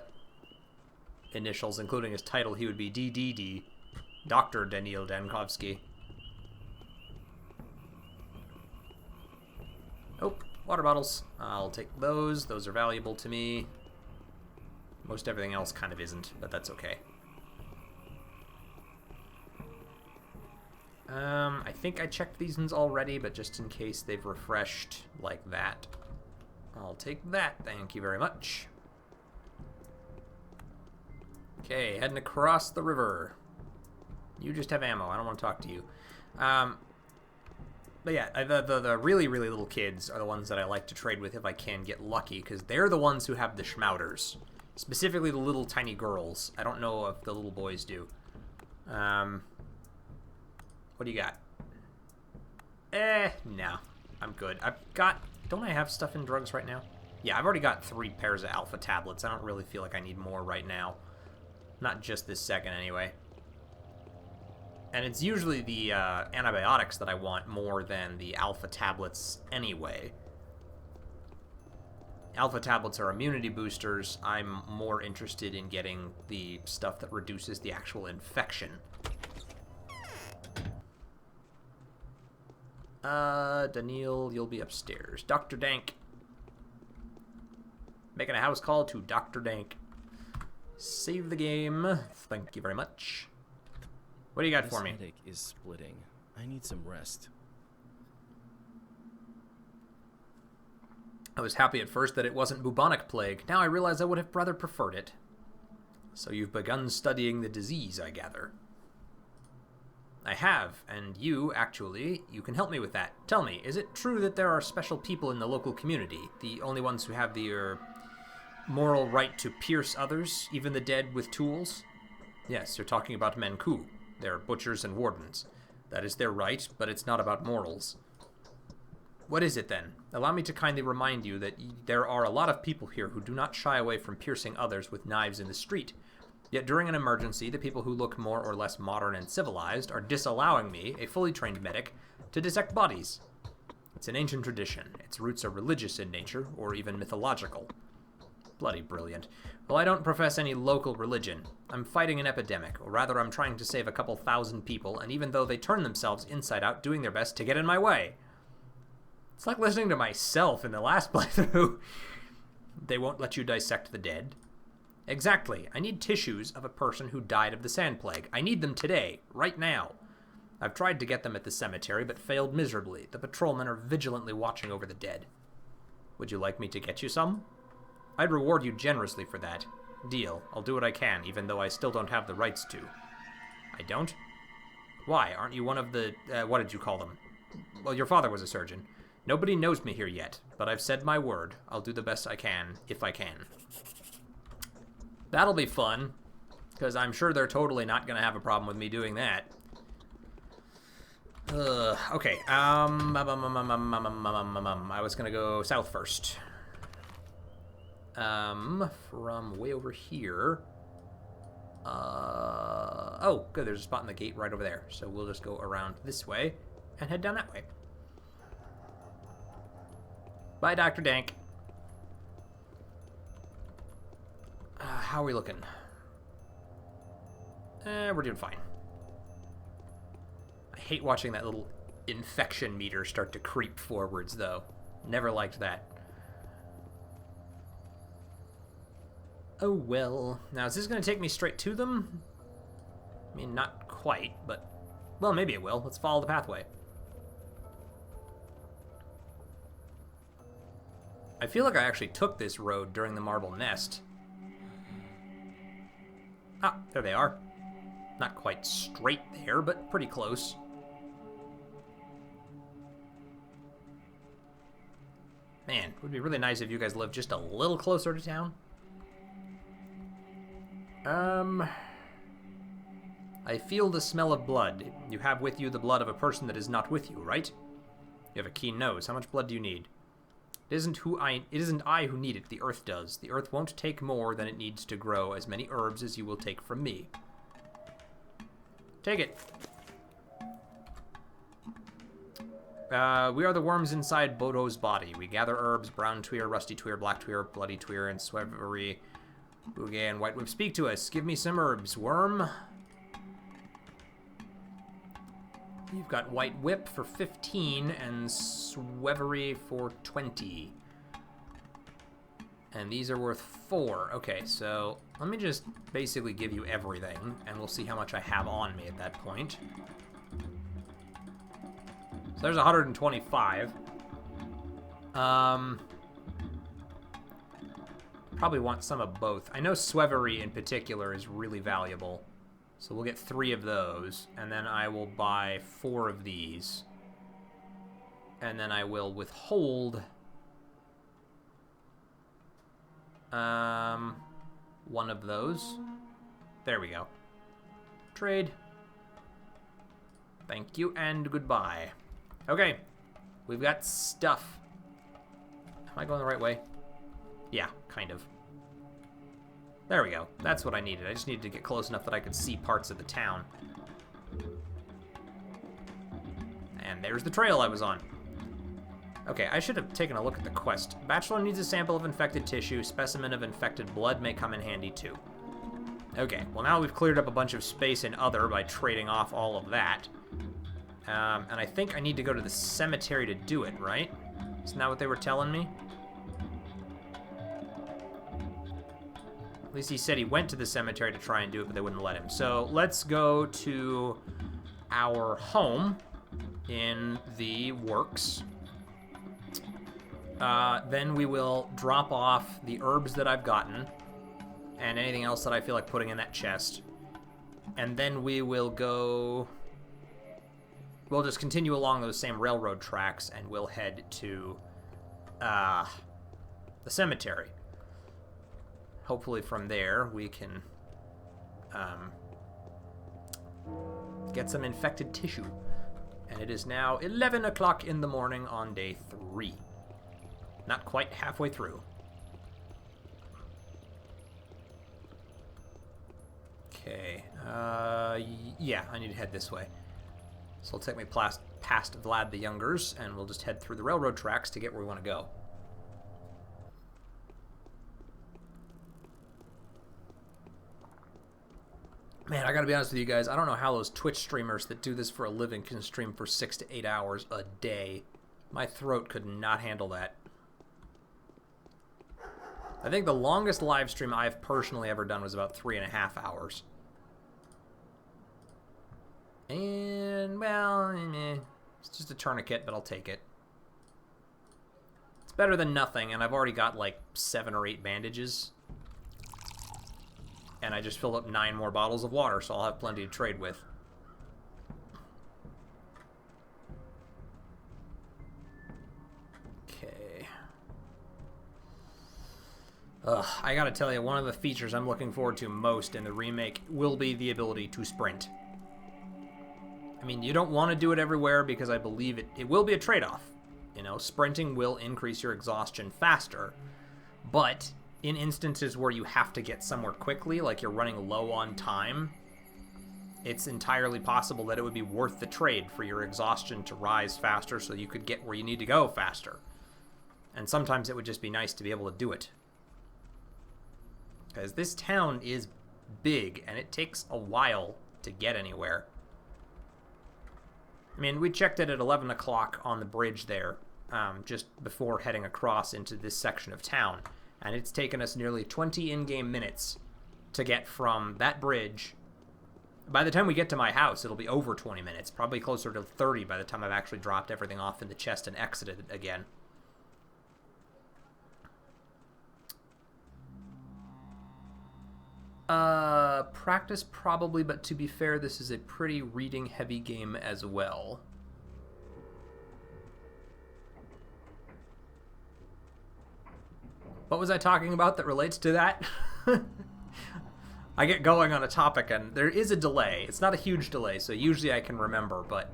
initials, including his title, he would be DDD, Dr. Daniil Dankovsky. Oh, water bottles. I'll take those. Those are valuable to me. Most everything else kind of isn't, but that's okay. I think I checked these ones already, but just in case they've refreshed like that, I'll take that. Thank you very much. Okay, heading across the river. You just have ammo. I don't want to talk to you. But yeah, the really, really little kids are the ones that I like to trade with if I can get lucky, because they're the ones who have the schmouters. Specifically the little tiny girls. I don't know if the little boys do. What do you got? No. I'm good. I've got... Don't I have stuff in drugs right now? Yeah, I've already got 3 pairs of alpha tablets. I don't really feel like I need more right now. Not just this second, anyway. And it's usually the antibiotics that I want more than the alpha tablets anyway. Alpha tablets are immunity boosters. I'm more interested in getting the stuff that reduces the actual infection. Daniil, you'll be upstairs. Dr. Dank. Making a house call to Dr. Dank. Save the game. Thank you very much. What do you got for me? This headache is splitting. I need some rest. I was happy at first that it wasn't bubonic plague. Now I realize I would have rather preferred it. So you've begun studying the disease, I gather. I have, and you can help me with that. Tell me, is it true that there are special people in the local community, the only ones who have the, moral right to pierce others, even the dead, with tools? Yes, you're talking about Menku. They're butchers and wardens. That is their right, but it's not about morals. What is it, then? Allow me to kindly remind you that there are a lot of people here who do not shy away from piercing others with knives in the street. Yet during an emergency, the people who look more or less modern and civilized are disallowing me, a fully trained medic, to dissect bodies. It's an ancient tradition. Its roots are religious in nature, or even mythological. Bloody brilliant. Well, I don't profess any local religion. I'm fighting an epidemic, or rather I'm trying to save a couple thousand people, and even though they turn themselves inside out, doing their best to get in my way. It's like listening to myself in the last playthrough. They won't let you dissect the dead. Exactly. I need tissues of a person who died of the sand plague. I need them today, right now. I've tried to get them at the cemetery, but failed miserably. The patrolmen are vigilantly watching over the dead. Would you like me to get you some? I'd reward you generously for that. Deal. I'll do what I can, even though I still don't have the rights to. I don't? Why? Aren't you one of the... what did you call them? Well, your father was a surgeon. Nobody knows me here yet, but I've said my word. I'll do the best I can, if I can. That'll be fun, because I'm sure they're totally not going to have a problem with me doing that. Okay, I was going to go south first. From way over here. Oh, good, there's a spot in the gate right over there. So we'll just go around this way and head down that way. Bye, Dr. Dank. How are we looking? We're doing fine. I hate watching that little infection meter start to creep forwards, though. Never liked that. Oh, well. Now, is this going to take me straight to them? I mean, not quite, but... Well, maybe it will. Let's follow the pathway. I feel like I actually took this road during the Marble Nest. Ah, there they are. Not quite straight there, but pretty close. Man, it would be really nice if you guys lived just a little closer to town. I feel the smell of blood. You have with you the blood of a person that is not with you, right? You have a keen nose. How much blood do you need? It isn't I who need it, the earth does. The earth won't take more than it needs to grow as many herbs as you will take from me. Take it. We are the worms inside Bodo's body. We gather herbs, brown tweer, rusty tweer, black tweer, bloody tweer, and swevery, bouquet, and white whip. Speak to us. Give me some herbs, worm. You've got white whip for 15 and swevery for 20. And these are worth 4. Okay, so let me just basically give you everything, and we'll see how much I have on me at that point. So there's 125. Probably want some of both. I know swevery in particular is really valuable. So we'll get 3 of those, and then I will buy 4 of these. And then I will withhold 1 of those. There we go. Trade. Thank you, and goodbye. Okay, we've got stuff. Am I going the right way? Yeah, kind of. There we go. That's what I needed. I just needed to get close enough that I could see parts of the town. And there's the trail I was on. Okay, I should have taken a look at the quest. Bachelor needs a sample of infected tissue. Specimen of infected blood may come in handy too. Okay, well now we've cleared up a bunch of space in other by trading off all of that. And I think I need to go to the cemetery to do it, right? Isn't that what they were telling me? At least he said he went to the cemetery to try and do it, but they wouldn't let him. So let's go to our home in the works. Then we will drop off the herbs that I've gotten and anything else that I feel like putting in that chest. And then we will go... We'll just continue along those same railroad tracks and we'll head to the cemetery. Hopefully from there we can get some infected tissue. And it is now 11 o'clock in the morning on day 3. Not quite halfway through. Okay. Yeah, I need to head this way. So I'll take me past Vlad the Younger's, and we'll just head through the railroad tracks to get where we want to go. Man, I gotta be honest with you guys, I don't know how those Twitch streamers that do this for a living can stream for 6 to 8 hours a day. My throat could not handle that. I think the longest live stream I've personally ever done was about 3.5 hours. And, well, it's just a tourniquet, but I'll take it. It's better than nothing, and I've already got like 7 or 8 bandages. And I just filled up 9 more bottles of water, so I'll have plenty to trade with. Okay. I gotta tell you, one of the features I'm looking forward to most in the remake will be the ability to sprint. I mean, you don't want to do it everywhere because I believe it will be a trade-off. You know, sprinting will increase your exhaustion faster, but in instances where you have to get somewhere quickly, like you're running low on time, it's entirely possible that it would be worth the trade for your exhaustion to rise faster so you could get where you need to go faster. And sometimes it would just be nice to be able to do it. Because this town is big, and it takes a while to get anywhere. I mean, we checked it at 11 o'clock on the bridge there, just before heading across into this section of town. And it's taken us nearly 20 in-game minutes to get from that bridge. By the time we get to my house, it'll be over 20 minutes. Probably closer to 30 by the time I've actually dropped everything off in the chest and exited it again. Practice probably, but to be fair, this is a pretty reading-heavy game as well. What was I talking about that relates to that? I get going on a topic and there is a delay. It's not a huge delay, so usually I can remember, but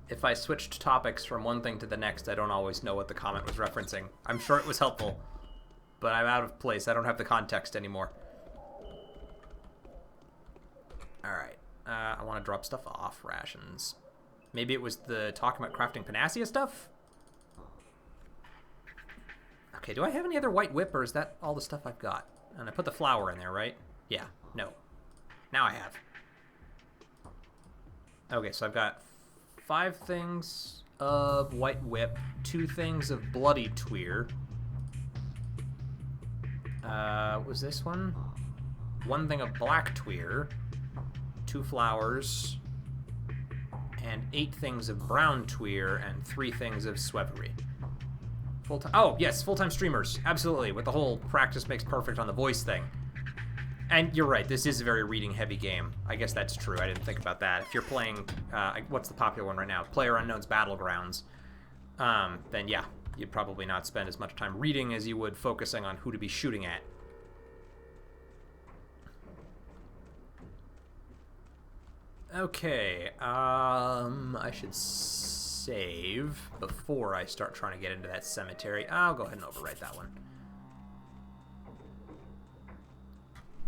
if I switched topics from one thing to the next, I don't always know what the comment was referencing. I'm sure it was helpful, but I'm out of place. I don't have the context anymore. Alright, I want to drop stuff off. Rations. Maybe it was the talking about crafting panacea stuff? Okay, do I have any other white whip, or is that all the stuff I've got? And I put the flour in there, right? Yeah, no. Now I have. Okay, so I've got 5 things of white whip, 2 things of bloody tweer. What was this one? 1 thing of black tweer, 2 flowers, and 8 things of brown tweer, and 3 things of swevery. Full-time. Oh, yes, full-time streamers. Absolutely, with the whole practice makes perfect on the voice thing. And you're right, this is a very reading-heavy game. I guess that's true. I didn't think about that. If you're playing, what's the popular one right now? PlayerUnknown's Battlegrounds. Then yeah, you'd probably not spend as much time reading as you would focusing on who to be shooting at. Okay, I should save before I start trying to get into that cemetery. I'll go ahead and overwrite that one.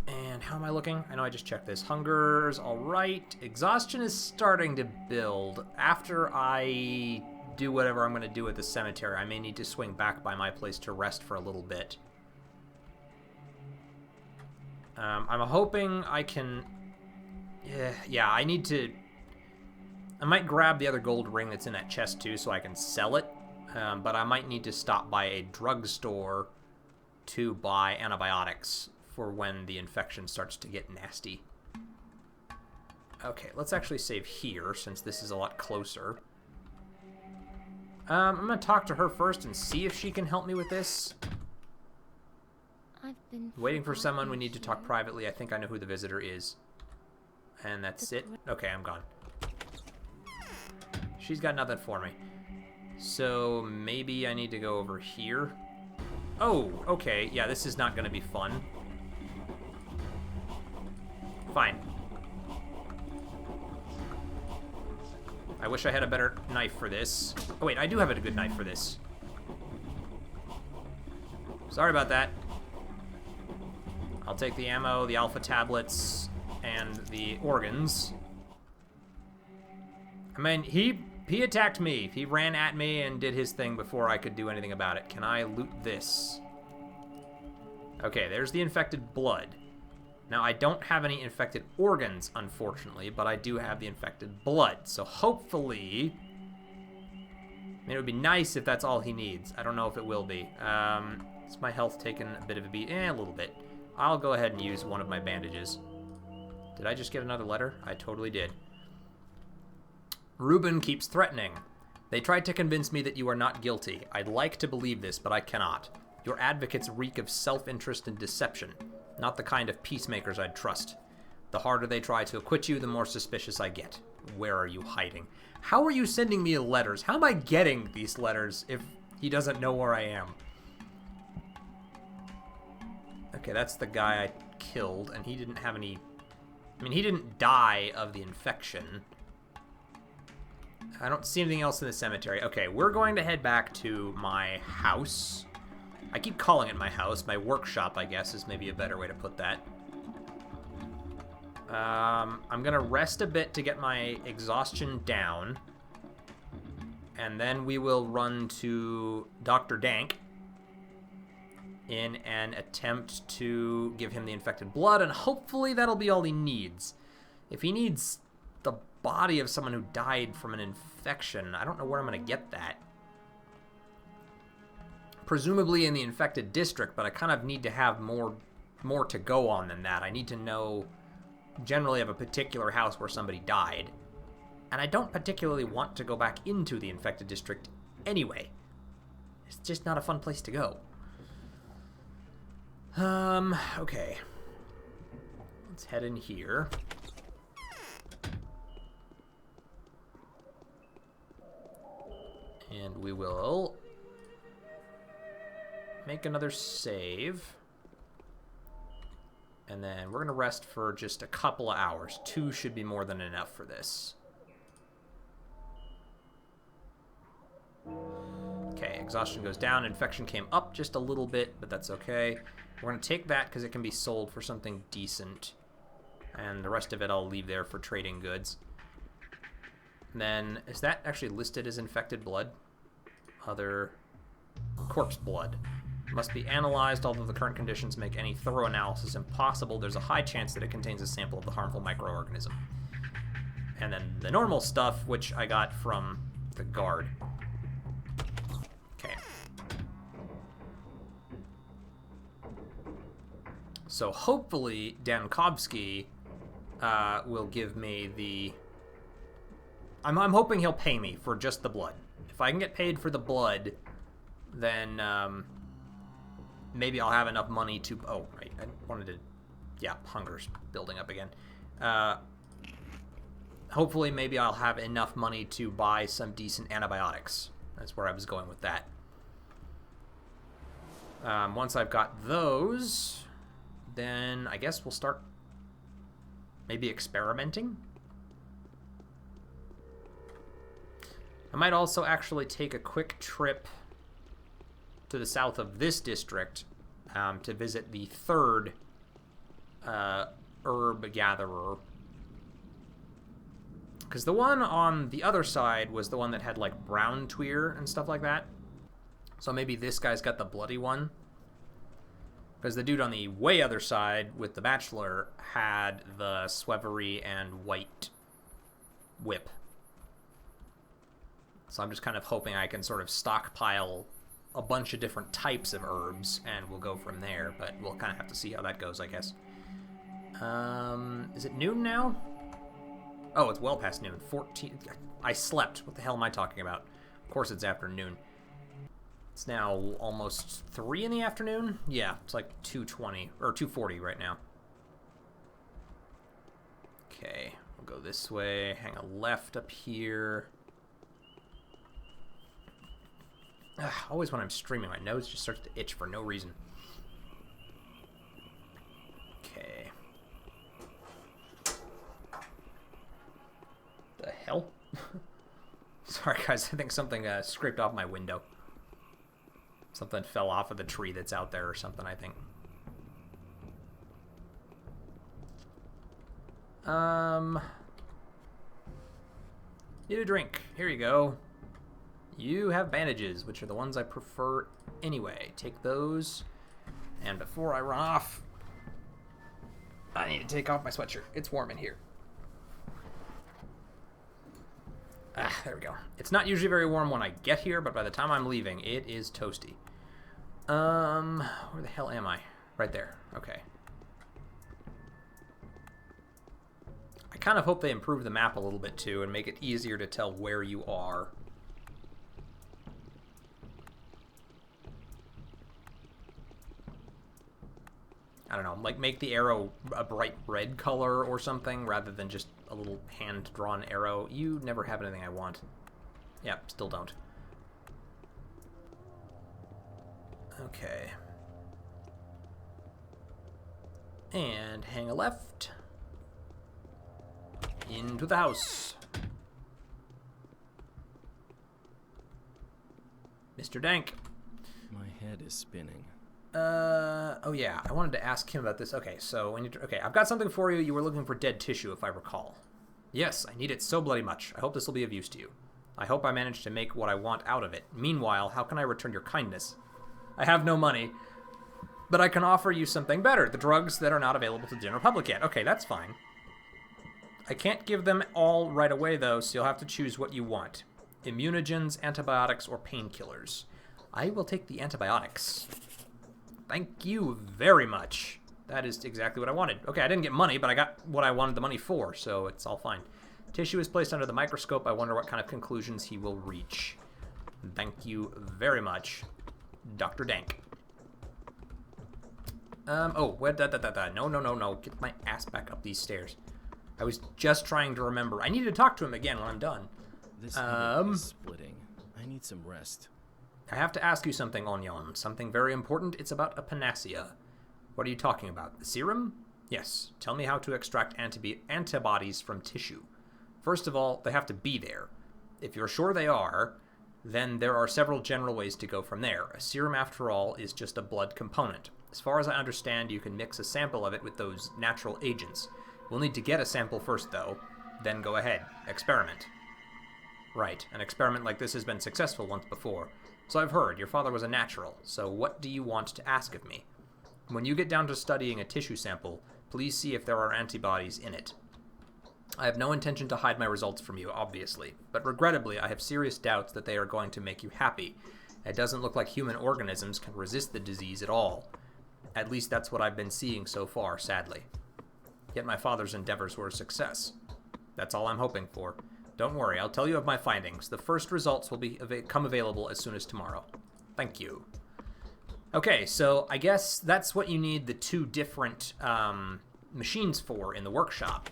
And how am I looking? I know I just checked this. Hunger's alright. Exhaustion is starting to build. After I do whatever I'm going to do at the cemetery, I may need to swing back by my place to rest for a little bit. I'm hoping I can... Yeah, I need to... I might grab the other gold ring that's in that chest too so I can sell it. But I might need to stop by a drugstore to buy antibiotics for when the infection starts to get nasty. Okay, let's actually save here since this is a lot closer. I'm gonna talk to her first and see if she can help me with this. I've been Waiting for someone. We need to talk privately. I think I know who the visitor is. And that's it. Okay, I'm gone. She's got nothing for me. So maybe I need to go over here. Oh, okay. Yeah, this is not going to be fun. Fine. I wish I had a better knife for this. Oh, wait, I do have a good knife for this. Sorry about that. I'll take the ammo, the alpha tablets, and the organs. I mean, he attacked me. He ran at me and did his thing before I could do anything about it. Can I loot this? Okay, there's the infected blood. Now, I don't have any infected organs, unfortunately, but I do have the infected blood. So hopefully... I mean, it would be nice if that's all he needs. I don't know if it will be. Is my health taking a bit of a beat? A little bit. I'll go ahead and use one of my bandages. Did I just get another letter? I totally did. Reuben keeps threatening. They tried to convince me that you are not guilty. I'd like to believe this, but I cannot. Your advocates reek of self-interest and deception. Not the kind of peacemakers I'd trust. The harder they try to acquit you, the more suspicious I get. Where are you hiding? How are you sending me letters? How am I getting these letters if he doesn't know where I am? Okay, that's the guy I killed, and he didn't have any... I mean, he didn't die of the infection. I don't see anything else in the cemetery. Okay, we're going to head back to my house. I keep calling it my house. My workshop, I guess, is maybe a better way to put that. I'm going to rest a bit to get my exhaustion down. And then we will run to Dr. Dank in an attempt to give him the infected blood, and hopefully that'll be all he needs. If he needs the body of someone who died from an infection, I don't know where I'm going to get that. Presumably in the infected district, but I kind of need to have more to go on than that. I need to know generally of a particular house where somebody died. And I don't particularly want to go back into the infected district anyway. It's just not a fun place to go. Okay. Let's head in here. And we will make another save. And then we're going to rest for just a couple of hours. 2 should be more than enough for this. Okay, exhaustion goes down. Infection came up just a little bit, but that's okay. We're going to take that because it can be sold for something decent. And the rest of it I'll leave there for trading goods. And then, is that actually listed as infected blood? Other corpse blood. Must be analyzed, although the current conditions make any thorough analysis impossible. There's a high chance that it contains a sample of the harmful microorganism. And then the normal stuff, which I got from the guard. Okay. So hopefully Dankovsky will give me the... I'm hoping he'll pay me for just the blood. If I can get paid for the blood, then maybe I'll have enough money to... Oh, right. I wanted to... Yeah, hunger's building up again. Hopefully maybe I'll have enough money to buy some decent antibiotics. That's where I was going with that. Once I've got those, then I guess we'll start maybe experimenting. I might also actually take a quick trip to the south of this district to visit the third herb gatherer. Because the one on the other side was the one that had like brown tweer and stuff like that. So maybe this guy's got the bloody one. Because the dude on the way other side with the bachelor had the swevery and white whip. So I'm just kind of hoping I can sort of stockpile a bunch of different types of herbs, and we'll go from there, but we'll kind of have to see how that goes, I guess. Is it noon now? Oh, it's well past noon. 14... I slept. What the hell am I talking about? Of course it's afternoon. It's now almost 3 in the afternoon? Yeah, it's like 2:20, or 2:40 right now. Okay, we'll go this way, hang a left up here. Ugh, always when I'm streaming, my nose just starts to itch for no reason. Okay. The hell? Sorry, guys. I think something scraped off my window. Something fell off of the tree that's out there or something, I think. Need a drink. Here you go. You have bandages, which are the ones I prefer anyway. Take those. And before I run off, I need to take off my sweatshirt. It's warm in here. Ah, there we go. It's not usually very warm when I get here, but by the time I'm leaving, it is toasty. Where the hell am I? Right there. Okay. I kind of hope they improve the map a little bit, too, and make it easier to tell where you are. I don't know, like make the arrow a bright red color or something rather than just a little hand-drawn arrow. You never have anything I want. Yep, still don't. Okay. And hang a left. Into the house. Mr. Dank. My head is spinning. Oh yeah, I wanted to ask him about this. Okay, so when you... Okay, I've got something for you. You were looking for dead tissue, if I recall. Yes, I need it so bloody much. I hope this will be of use to you. I hope I manage to make what I want out of it. Meanwhile, how can I return your kindness? I have no money, but I can offer you something better. The drugs that are not available to the general public yet. Okay, that's fine. I can't give them all right away, though, so you'll have to choose what you want. Immunogens, antibiotics, or painkillers. I will take the antibiotics. Thank you very much. That is exactly what I wanted. Okay, I didn't get money, but I got what I wanted the money for, so it's all fine. Tissue is placed under the microscope. I wonder what kind of conclusions he will reach. Thank you very much, Dr. Dank. Oh, no. Get my ass back up these stairs. I was just trying to remember. I need to talk to him again when I'm done. This head is splitting. I need some rest. I have to ask you something, Onion. Something very important. It's about a panacea. What are you talking about? The serum? Yes. Tell me how to extract antibodies from tissue. First of all, they have to be there. If you're sure they are, then there are several general ways to go from there. A serum, after all, is just a blood component. As far as I understand, you can mix a sample of it with those natural agents. We'll need to get a sample first, though. Then go ahead. Experiment. Right. An experiment like this has been successful once before. So I've heard. Your father was a natural. So what do you want to ask of me? When you get down to studying a tissue sample, please see if there are antibodies in it. I have no intention to hide my results from you, obviously, but regrettably I have serious doubts that they are going to make you happy. It doesn't look like human organisms can resist the disease at all. At least that's what I've been seeing so far, sadly. Yet my father's endeavors were a success. That's all I'm hoping for. Don't worry, I'll tell you of my findings. The first results will become available as soon as tomorrow. Thank you. Okay, so I guess that's what you need the two different machines for in the workshop.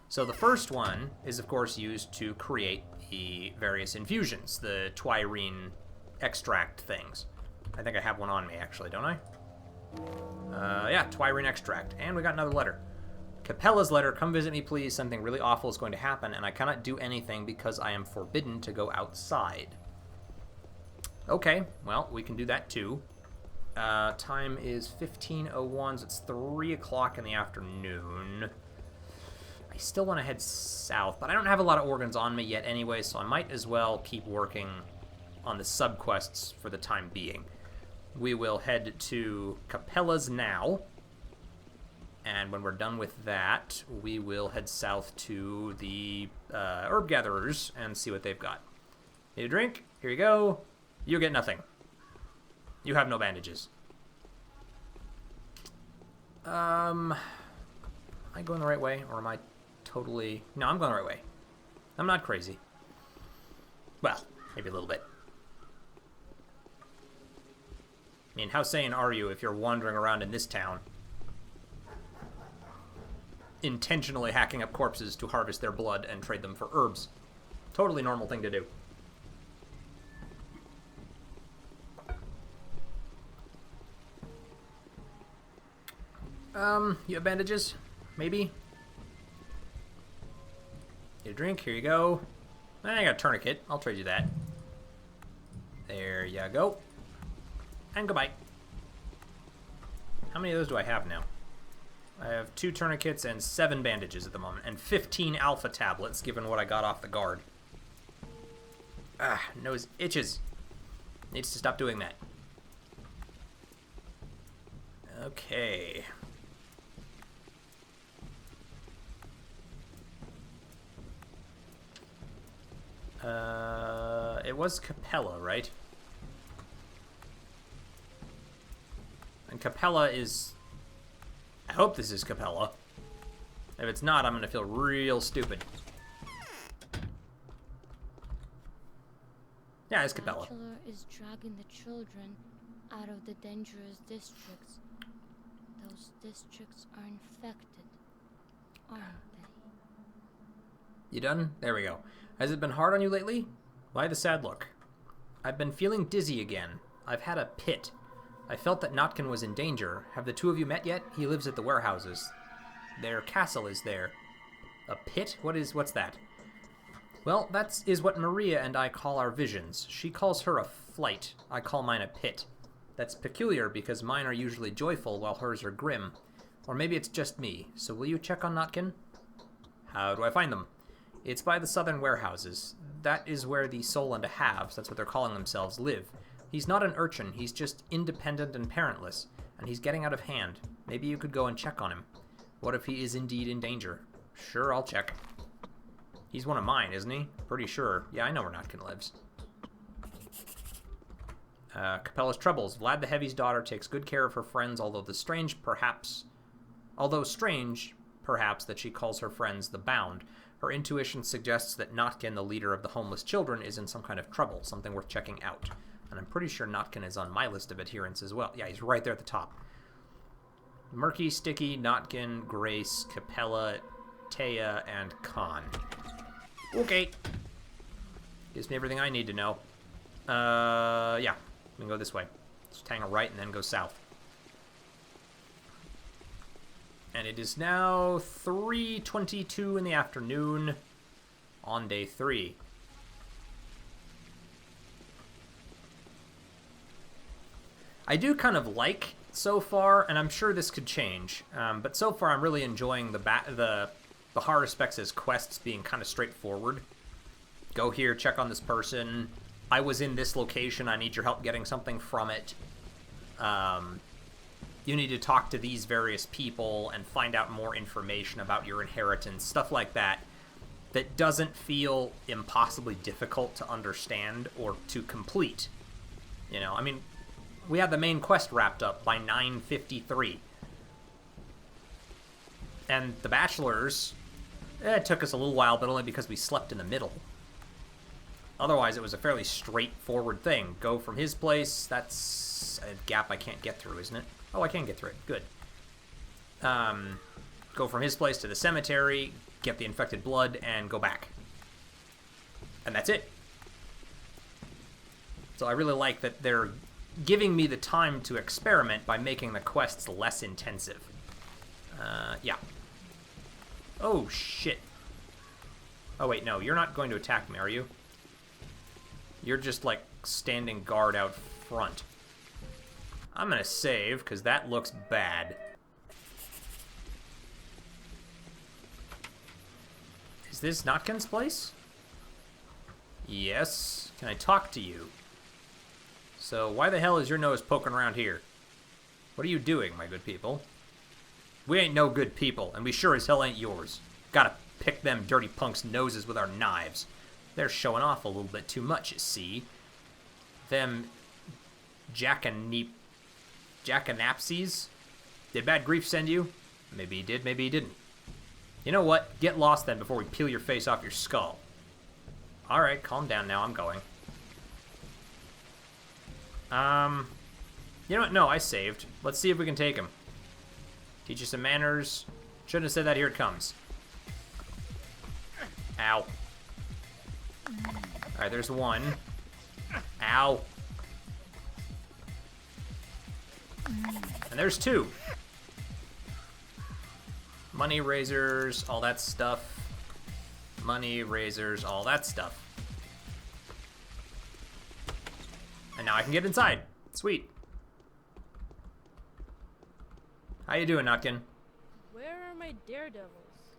So the first one is, of course, used to create the various infusions, the twirine extract things. I think I have one on me, actually, don't I? Yeah, twirine extract. And we got another letter. Capella's letter, come visit me, please. Something really awful is going to happen, and I cannot do anything because I am forbidden to go outside. Okay, well, we can do that, too. Time is 15:01, so it's 3 o'clock in the afternoon. I still want to head south, but I don't have a lot of organs on me yet anyway, so I might as well keep working on the subquests for the time being. We will head to Capella's now, and when we're done with that, we will head south to the herb gatherers and see what they've got. Need a drink? Here you go. You get nothing. You have no bandages. Am I going the right way, or am I totally... No, I'm going the right way. I'm not crazy. Well, maybe a little bit. I mean, how sane are you if you're wandering around in this town, intentionally hacking up corpses to harvest their blood and trade them for herbs? Totally normal thing to do. You have bandages? Maybe? Get a drink, here you go. I got a tourniquet, I'll trade you that. There you go. And goodbye. How many of those do I have now? I have 2 tourniquets and 7 bandages at the moment, and 15 alpha tablets, given what I got off the guard. Ah, nose itches. Needs to stop doing that. Okay. It was Capella, right? And Capella is... I hope this is Capella. If it's not, I'm gonna feel real stupid. Yeah, it's Capella. The bachelor is dragging the children out of the dangerous districts. Those districts are infected, aren't they? You done? There we go. Has it been hard on you lately? Why the sad look? I've been feeling dizzy again. I've had a pit. I felt that Notkin was in danger. Have the two of you met yet? He lives at the warehouses. Their castle is there. A pit? What's that? Well, that is what Maria and I call our visions. She calls her a flight. I call mine a pit. That's peculiar because mine are usually joyful while hers are grim. Or maybe it's just me. So will you check on Notkin? How do I find them? It's by the southern warehouses. That is where the Soul and a Halves, that's what they're calling themselves, live. He's not an urchin, he's just independent and parentless, and he's getting out of hand. Maybe you could go and check on him. What if he is indeed in danger? Sure, I'll check. He's one of mine, isn't he? Pretty sure. Yeah, I know where Notkin lives. Capella's troubles. Vlad the Heavy's daughter takes good care of her friends, although strange, perhaps, that she calls her friends the Bound. Her intuition suggests that Notkin, the leader of the homeless children, is in some kind of trouble, something worth checking out. And I'm pretty sure Notkin is on my list of adherents as well. Yeah, he's right there at the top. Murky, Sticky, Notkin, Grace, Capella, Taya, and Khan. Okay. Gives me everything I need to know. Yeah. We can go this way. Just hang a right and then go south. And it is now 3:22 in the afternoon on day 3. I do kind of like so far, and I'm sure this could change, but so far I'm really enjoying the Haruspex's quests being kind of straightforward. Go here, check on this person. I was in this location, I need your help getting something from it. You need to talk to these various people and find out more information about your inheritance, stuff like that, that doesn't feel impossibly difficult to understand or to complete. You know, I mean, we had the main quest wrapped up by 9:53. And the bachelors, it took us a little while, but only because we slept in the middle. Otherwise, it was a fairly straightforward thing. Go from his place, that's a gap I can't get through, isn't it? Oh, I can get through it, good. Go from his place to the cemetery, get the infected blood, and go back. And that's it. So I really like that they're giving me the time to experiment by making the quests less intensive. Yeah. Oh, shit. Oh, wait, no, you're not going to attack me, are you? You're just, like, standing guard out front. I'm gonna save, because that looks bad. Is this Notkin's place? Yes. Can I talk to you? So, why the hell is your nose poking around here? What are you doing, my good people? We ain't no good people, and we sure as hell ain't yours. Gotta pick them dirty punks' noses with our knives. They're showing off a little bit too much, you see. Them jackanapsies? Did Bad Grief send you? Maybe he did, maybe he didn't. You know what? Get lost then before we peel your face off your skull. Alright, calm down now, I'm going. You know what? No, I saved. Let's see if we can take him. Teach you some manners. Shouldn't have said that. Here it comes. Ow. Alright, there's one. Ow. And there's two. Money, razors, all that stuff. Money, razors, all that stuff. And now I can get inside. Sweet. How you doing, Notkin? Where are my daredevils?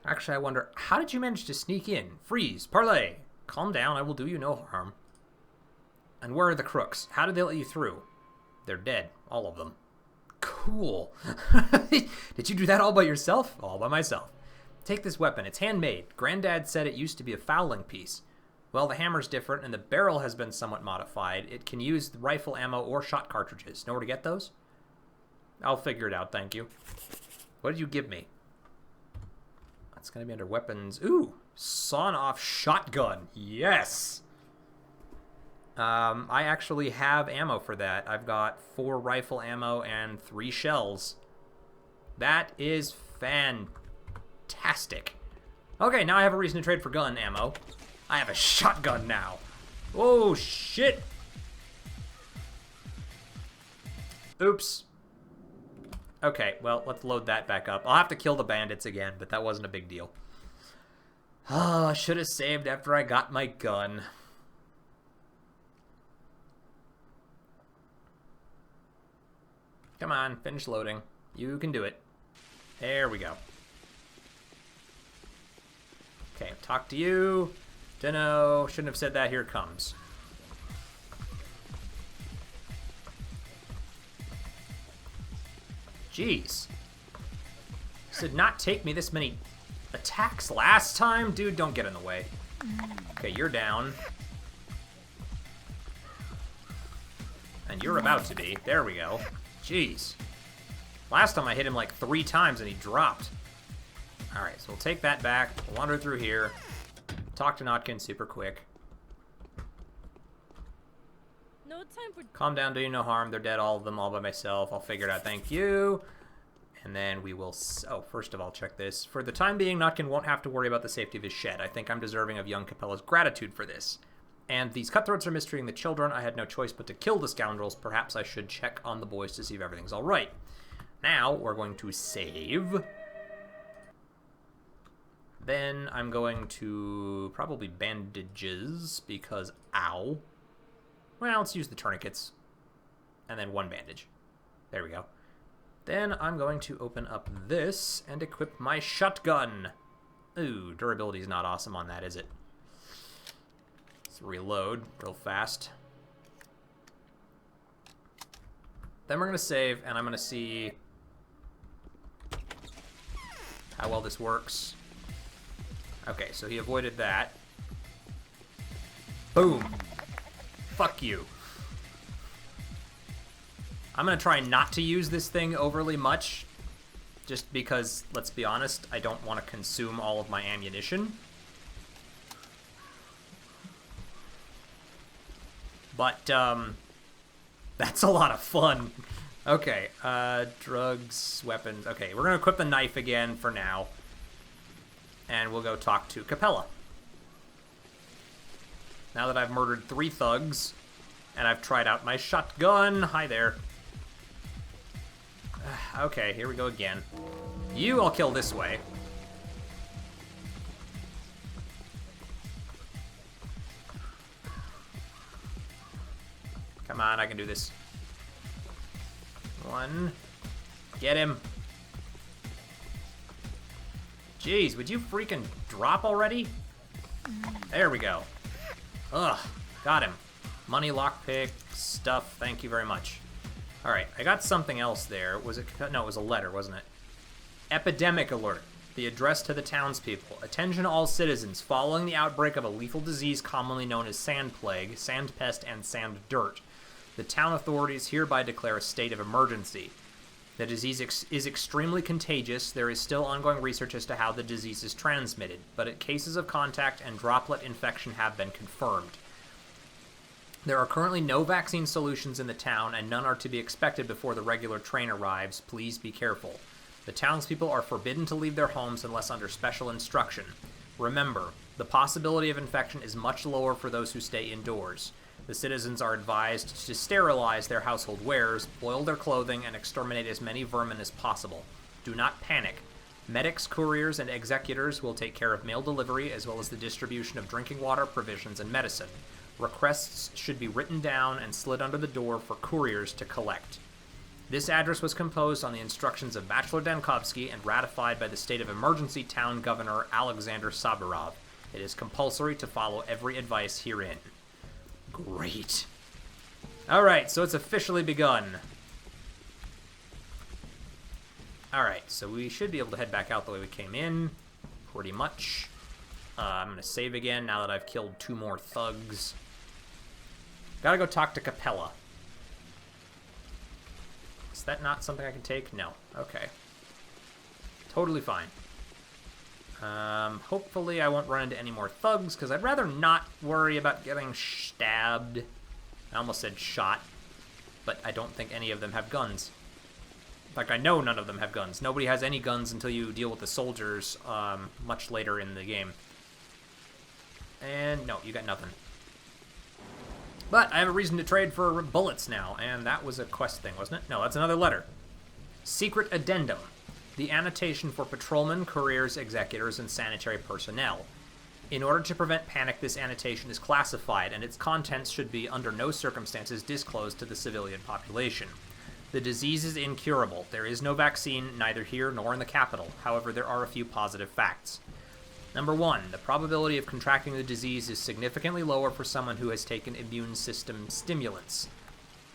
Actually, I wonder, how did you manage to sneak in? Freeze, parlay. Calm down, I will do you no harm. And where are the crooks? How did they let you through? They're dead, all of them. Cool. Did you do that all by yourself? All by myself. Take this weapon, it's handmade. Granddad said it used to be a fowling piece. Well, the hammer's different, and the barrel has been somewhat modified. It can use rifle ammo or shot cartridges. Know where to get those? I'll figure it out, thank you. What did you give me? That's gonna be under weapons. Ooh, sawn-off shotgun. Yes! I actually have ammo for that. I've got 4 rifle ammo and 3 shells. That is fantastic. Okay, now I have a reason to trade for gun ammo. I have a shotgun now. Oh, shit! Oops. Okay, well, let's load that back up. I'll have to kill the bandits again, but that wasn't a big deal. Oh, I should have saved after I got my gun. Come on, finish loading. You can do it. There we go. Okay, talk to you. Dunno, shouldn't have said that. Here it comes. Jeez. This did not take me this many attacks last time. Dude, don't get in the way. Okay, you're down. And you're about to be. There we go. Jeez. Last time I hit him like 3 times and he dropped. Alright, so we'll take that back. We'll wander through here. Talk to Notkin super quick. No time for... Calm down, do you no harm. They're dead, all of them, all by myself. I'll figure it out, thank you. And then we will... Oh, first of all, check this. For the time being, Notkin won't have to worry about the safety of his shed. I think I'm deserving of young Capella's gratitude for this. And these cutthroats are mistreating the children. I had no choice but to kill the scoundrels. Perhaps I should check on the boys to see if everything's all right. Now, we're going to save. Then I'm going to probably bandages because, ow. Well, let's use the tourniquets. And then one bandage. There we go. Then I'm going to open up this and equip my shotgun. Ooh, durability is not awesome on that, is it? Let's reload real fast. Then we're going to save, and I'm going to see how well this works. Okay, so he avoided that. Boom. Fuck you. I'm going to try not to use this thing overly much, just because, let's be honest, I don't want to consume all of my ammunition. But, that's a lot of fun. Okay, drugs, weapons. Okay, we're going to equip the knife again for now. And we'll go talk to Capella. Now that I've murdered 3 thugs, and I've tried out my shotgun. Hi there. Okay, here we go again. You I'll kill this way. Come on, I can do this. 1. Get him. Jeez, would you freaking drop already? There we go. Ugh, got him. Money, lockpick, stuff, thank you very much. Alright, I got something else there. Was it? No, it was a letter, wasn't it? Epidemic alert. The address to the townspeople. Attention all citizens. Following the outbreak of a lethal disease commonly known as sand plague, sand pest, and sand dirt, the town authorities hereby declare a state of emergency. The disease is extremely contagious. There is still ongoing research as to how the disease is transmitted, but cases of contact and droplet infection have been confirmed. There are currently no vaccine solutions in the town, and none are to be expected before the regular train arrives. Please be careful. The townspeople are forbidden to leave their homes unless under special instruction. Remember, the possibility of infection is much lower for those who stay indoors. The citizens are advised to sterilize their household wares, boil their clothing, and exterminate as many vermin as possible. Do not panic. Medics, couriers, and executors will take care of mail delivery as well as the distribution of drinking water, provisions, and medicine. Requests should be written down and slid under the door for couriers to collect. This address was composed on the instructions of Bachelor Dankovsky and ratified by the State of Emergency Town Governor Alexander Sabirov. It is compulsory to follow every advice herein. Great. Alright, so it's officially begun. Alright, so we should be able to head back out the way we came in. Pretty much. I'm going to save again now that I've killed 2 more thugs. Gotta go talk to Capella. Is that not something I can take? No. Okay. Totally fine. Hopefully I won't run into any more thugs, because I'd rather not worry about getting stabbed. I almost said shot, but I don't think any of them have guns. In fact, I know none of them have guns. Nobody has any guns until you deal with the soldiers much later in the game. And no, you got nothing. But I have a reason to trade for bullets now, and that was a quest thing, wasn't it? No, that's another letter. Secret addendum. The annotation for patrolmen, couriers, executors, and sanitary personnel. In order to prevent panic, this annotation is classified, and its contents should be under no circumstances disclosed to the civilian population. The disease is incurable. There is no vaccine, neither here nor in the capital. However, there are a few positive facts. Number 1, the probability of contracting the disease is significantly lower for someone who has taken immune system stimulants.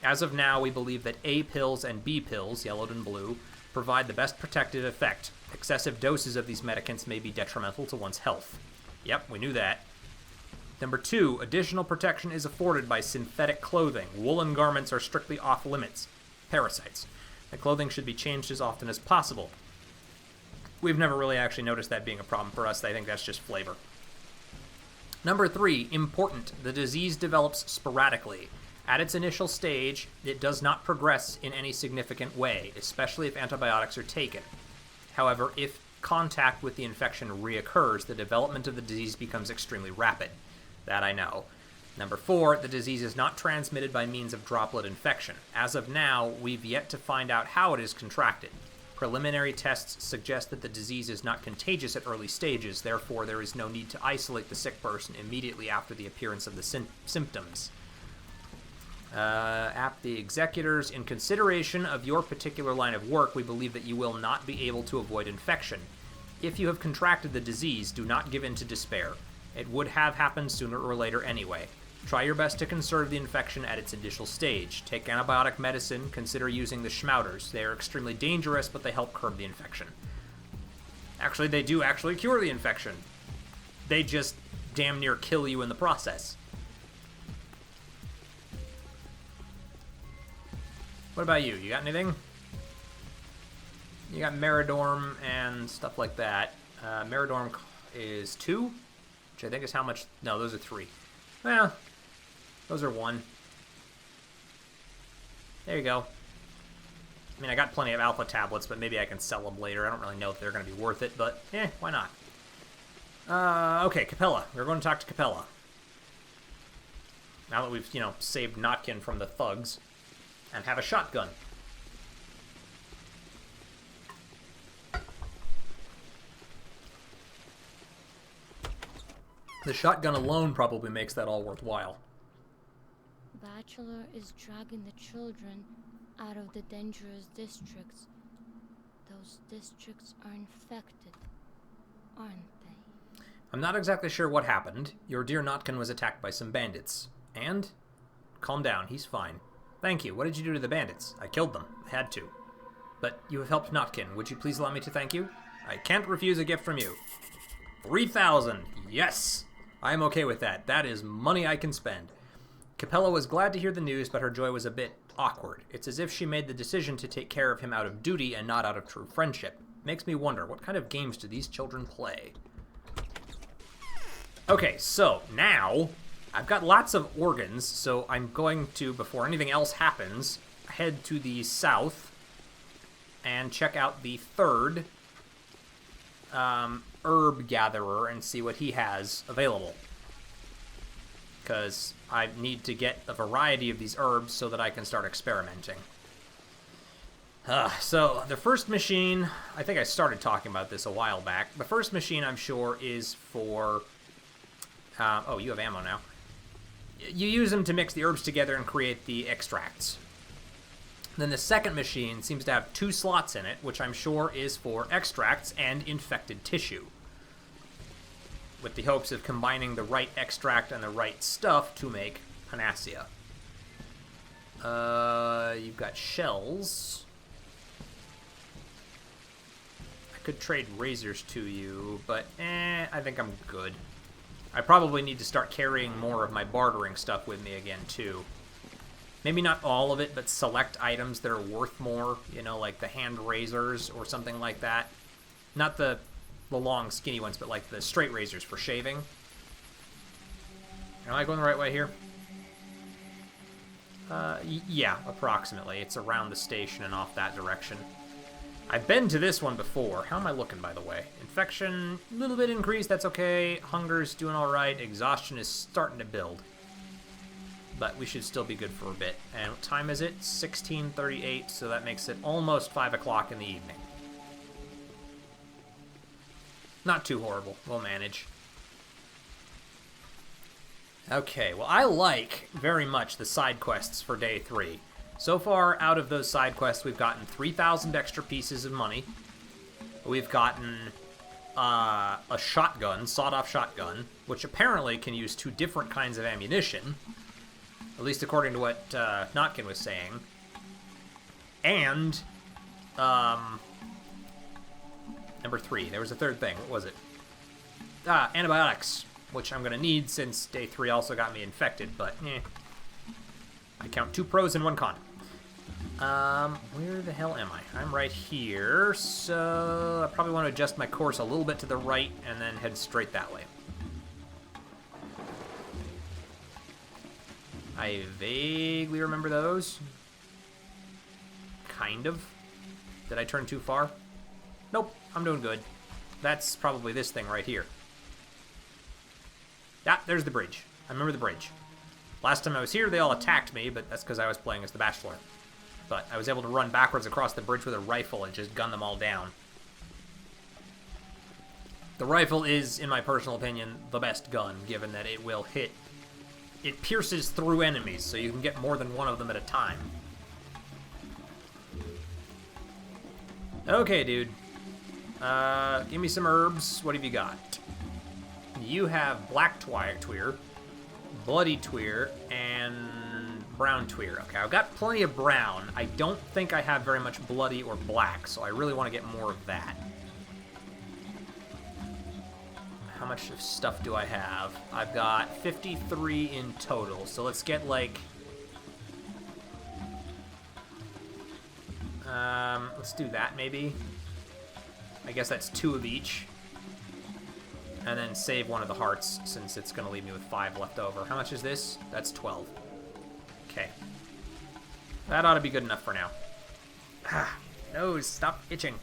As of now, we believe that A pills and B pills, yellowed and blue, provide the best protective effect. Excessive doses of these medicaments may be detrimental to one's health. Yep, we knew that. Number 2, additional protection is afforded by synthetic clothing. Woolen garments are strictly off limits. Parasites. The clothing should be changed as often as possible. We've never really actually noticed that being a problem for us. I think that's just flavor. Number 3, important. The disease develops sporadically. At its initial stage, it does not progress in any significant way, especially if antibiotics are taken. However, if contact with the infection reoccurs, the development of the disease becomes extremely rapid. That I know. Number 4, the disease is not transmitted by means of droplet infection. As of now, we've yet to find out how it is contracted. Preliminary tests suggest that the disease is not contagious at early stages, therefore there is no need to isolate the sick person immediately after the appearance of the symptoms. The executors, in consideration of your particular line of work, we believe that you will not be able to avoid infection. If you have contracted the disease, do not give in to despair. It would have happened sooner or later anyway. Try your best to conserve the infection at its initial stage. Take antibiotic medicine, consider using the schmouters. They are extremely dangerous, but they help curb the infection. Actually, they do actually cure the infection. They just damn near kill you in the process. What about you? You got anything? You got Meridorm and stuff like that. Meridorm is 2, which I think is how much... No, those are 3. Well, those are 1. There you go. I mean, I got plenty of alpha tablets, but maybe I can sell them later. I don't really know if they're going to be worth it, but why not? Okay, Capella. We're going to talk to Capella. Now that we've, saved Notkin from the thugs. And have a shotgun. The shotgun alone probably makes that all worthwhile. Bachelor is dragging the children out of the dangerous districts. Those districts are infected, aren't they? I'm not exactly sure what happened. Your dear Notkin was attacked by some bandits. And? Calm down, he's fine. Thank you. What did you do to the bandits? I killed them. I had to. But you have helped Notkin. Would you please allow me to thank you? I can't refuse a gift from you. 3,000. Yes! I am okay with that. That is money I can spend. Capella was glad to hear the news, but her joy was a bit awkward. It's as if she made the decision to take care of him out of duty and not out of true friendship. Makes me wonder, what kind of games do these children play? Okay, so now... I've got lots of organs, so I'm going to, before anything else happens, head to the south and check out the 3rd herb gatherer and see what he has available. Because I need to get a variety of these herbs so that I can start experimenting. So, the first machine, I think I started talking about this a while back. The first machine, I'm sure, is for... oh, you have ammo now. You use them to mix the herbs together and create the extracts. Then the second machine seems to have 2 slots in it, which I'm sure is for extracts and infected tissue, with the hopes of combining the right extract and the right stuff to make panacea. You've got shells. I could trade razors to you, but I think I'm good. I probably need to start carrying more of my bartering stuff with me again, too. Maybe not all of it, but select items that are worth more, like the hand razors or something like that. Not the long, skinny ones, but like the straight razors for shaving. Am I going the right way here? Yeah, approximately. It's around the station and off that direction. I've been to this one before. How am I looking, by the way? Infection, a little bit increased, that's okay. Hunger's doing alright. Exhaustion is starting to build. But we should still be good for a bit. And what time is it? 16:38, so that makes it almost 5 o'clock in the evening. Not too horrible. We'll manage. Okay, well, I like very much the side quests for day 3. So far, out of those side quests, we've gotten 3,000 extra pieces of money. We've gotten a shotgun, sawed-off shotgun, which apparently can use 2 different kinds of ammunition, at least according to what Notkin was saying. And, number 3, there was a 3rd thing. What was it? Antibiotics, which I'm going to need since day 3 also got me infected, but I count 2 pros and 1 con. Where the hell am I? I'm right here, so I probably want to adjust my course a little bit to the right and then head straight that way. I vaguely remember those. Kind of. Did I turn too far? Nope, I'm doing good. That's probably this thing right here. Ah, there's the bridge. I remember the bridge. Last time I was here, they all attacked me, but that's because I was playing as the Bachelor. But I was able to run backwards across the bridge with a rifle and just gun them all down. The rifle is, in my personal opinion, the best gun, given that it will hit... It pierces through enemies, so you can get more than one of them at a time. Okay, dude. Give me some herbs. What have you got? You have black tweer, bloody tweer, and brown tweer. Okay, I've got plenty of brown. I don't think I have very much bloody or black, so I really want to get more of that. How much of stuff do I have? I've got 53 in total, so let's get like... let's do that maybe. I guess that's 2 of each. And then save one of the hearts, since it's going to leave me with 5 left over. How much is this? That's 12. Okay. That ought to be good enough for now. Ah, nose, stop itching.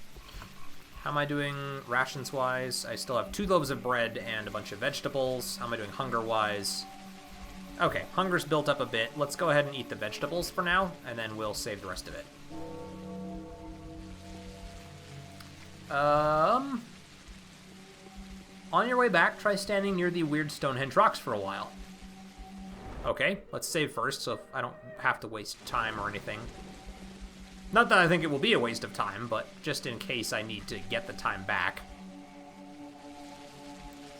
How am I doing rations-wise? I still have 2 loaves of bread and a bunch of vegetables. How am I doing hunger-wise? Okay, hunger's built up a bit. Let's go ahead and eat the vegetables for now, and then we'll save the rest of it. On your way back, try standing near the weird Stonehenge rocks for a while. Okay, let's save first, so I don't have to waste time or anything. Not that I think it will be a waste of time, but just in case I need to get the time back.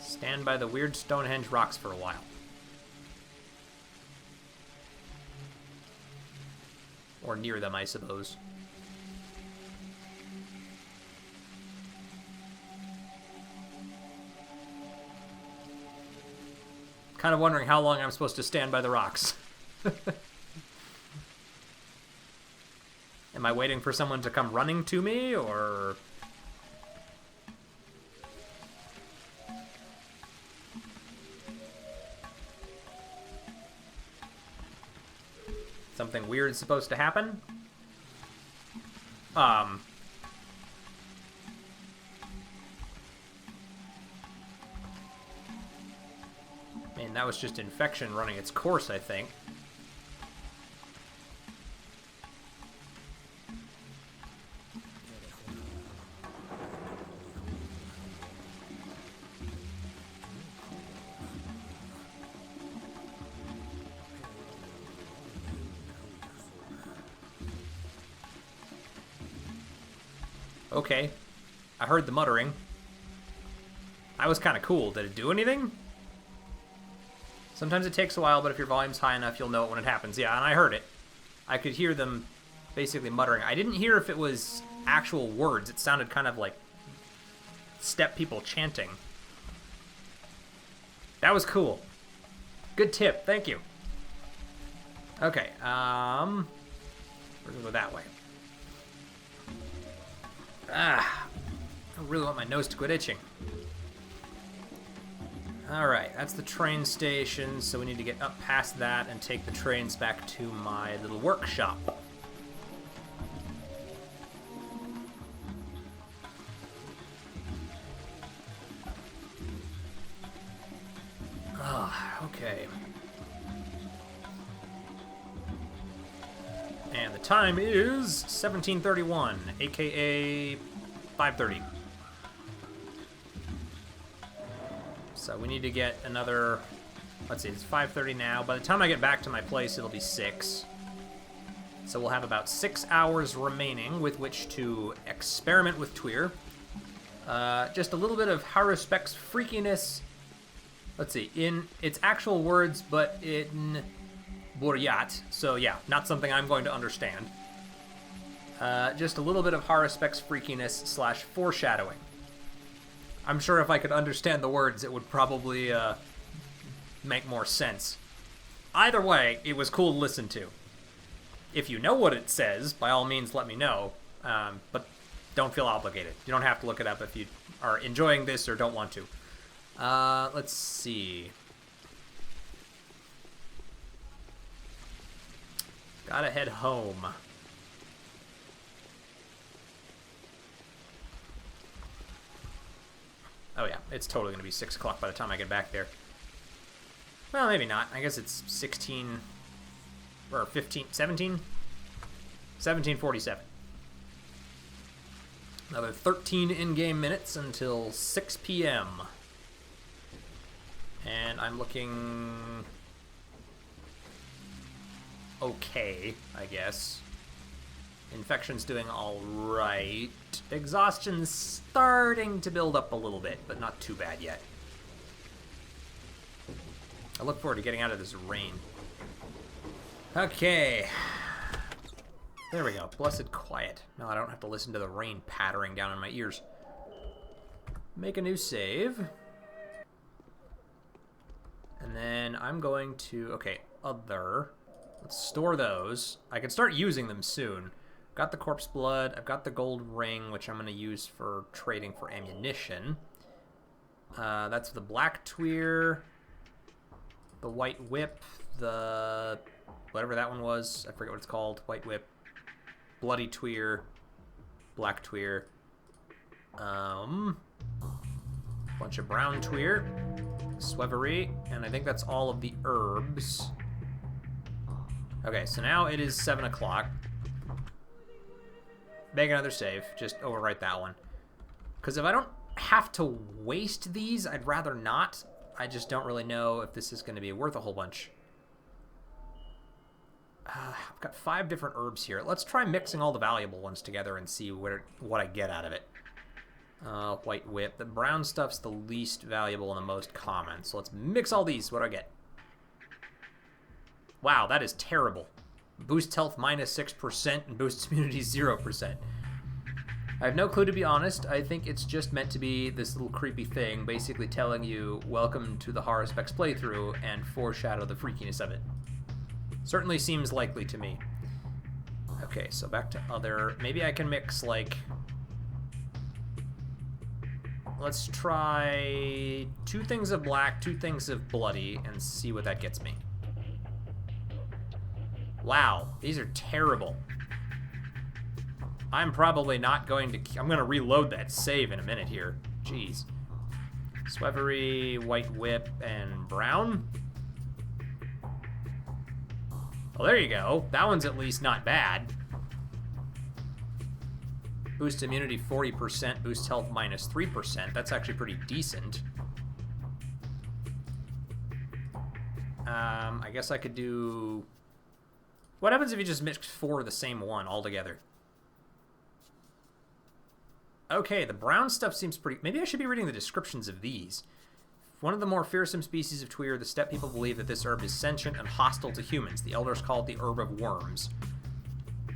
Stand by the weird Stonehenge rocks for a while. Or near them, I suppose. Kind of wondering how long I'm supposed to stand by the rocks. Am I waiting for someone to come running to me, or... Something weird supposed to happen? Man, that was just infection running its course, I think. Okay. I heard the muttering. That was kind of cool. Did it do anything? Sometimes it takes a while, but if your volume's high enough, you'll know it when it happens. Yeah, and I heard it. I could hear them basically muttering. I didn't hear if it was actual words. It sounded kind of like step people chanting. That was cool. Good tip. Thank you. Okay, we're gonna go that way. Ah, I really want my nose to quit itching. Alright, that's the train station, so we need to get up past that and take the trains back to my little workshop. Ah, okay. And the time is 17:31, aka 5:30. So we need to get another, let's see, it's 5:30 now. By the time I get back to my place, it'll be 6. So we'll have about 6 hours remaining with which to experiment with Tweer. Just a little bit of Haruspex freakiness. Let's see, in its actual words, but in Buryat. So yeah, not something I'm going to understand. Just a little bit of Haruspex freakiness / foreshadowing. I'm sure if I could understand the words, it would probably make more sense. Either way, it was cool to listen to. If you know what it says, by all means let me know, but don't feel obligated. You don't have to look it up if you are enjoying this or don't want to. Let's see. Gotta head home. Oh yeah, it's totally gonna be 6 o'clock by the time I get back there. Well, maybe not. I guess it's 16 or 15, 17? 1747. Another 13 in-game minutes until 6 p.m. And I'm looking okay, I guess. Infection's doing all right. Exhaustion's starting to build up a little bit, but not too bad yet. I look forward to getting out of this rain. Okay. There we go. Blessed quiet. Now I don't have to listen to the rain pattering down in my ears. Make a new save. And then I'm going to... Okay, other. Let's store those. I can start using them soon. Got the corpse blood. I've got the gold ring, which I'm going to use for trading for ammunition. That's the black tweer, the white whip, the whatever that one was. I forget what it's called. White whip, bloody tweer, black tweer, bunch of brown tweer, swevery, and I think that's all of the herbs. Okay, so now it is 7 o'clock. Make another save. Just overwrite that one. Because if I don't have to waste these, I'd rather not. I just don't really know if this is going to be worth a whole bunch. I've got 5 different herbs here. Let's try mixing all the valuable ones together and see what I get out of it. White whip. The brown stuff's the least valuable and the most common. So let's mix all these. What do I get? Wow, that is terrible. Boost health minus 6% and boosts immunity 0%. I have no clue, to be honest. I think it's just meant to be this little creepy thing, basically telling you, welcome to the Haruspex playthrough, and foreshadow the freakiness of it. Certainly seems likely to me. Okay, so back to other. Maybe I can mix, like... Let's try 2 things of black, 2 things of bloody, and see what that gets me. Wow, these are terrible. I'm probably not going to... I'm going to reload that save in a minute here. Jeez. Swevery, white whip, and brown. Well, there you go. That one's at least not bad. Boost immunity 40%, boost health minus 3%. That's actually pretty decent. I guess I could do... What happens if you just mix 4 of the same one all together? Okay, the brown stuff seems pretty... Maybe I should be reading the descriptions of these. One of the more fearsome species of tweer, the steppe people believe that this herb is sentient and hostile to humans. The elders call it the herb of worms.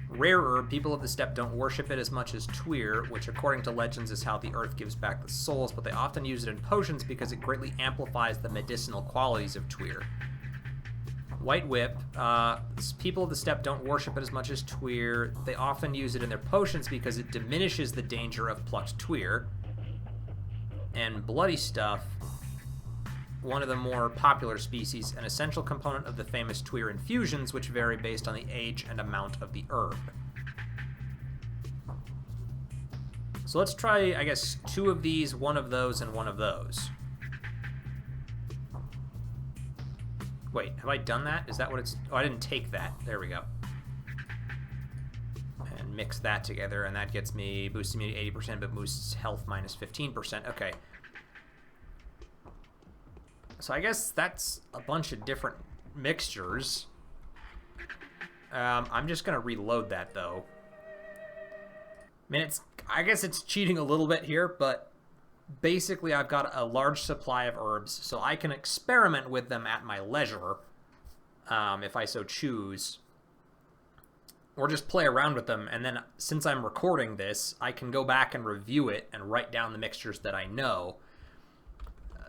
Rare herb, people of the steppe don't worship it as much as tweer, which according to legends is how the earth gives back the souls, but they often use it in potions because it greatly amplifies the medicinal qualities of tweer. White whip, people of the steppe don't worship it as much as tweer. They often use it in their potions because it diminishes the danger of plucked tweer. And bloody stuff, one of the more popular species, an essential component of the famous tweer infusions, which vary based on the age and amount of the herb. So let's try, I guess, 2 of these, 1 of those, and 1 of those. Wait, have I done that? Is that what it's... Oh, I didn't take that. There we go. And mix that together, and that gets me boosts immunity 80%, but boosts health minus 15%. Okay. So I guess that's a bunch of different mixtures. I'm just going to reload that, though. I mean, I guess it's cheating a little bit here, but... Basically, I've got a large supply of herbs, so I can experiment with them at my leisure, if I so choose. Or just play around with them, and then, since I'm recording this, I can go back and review it and write down the mixtures that I know.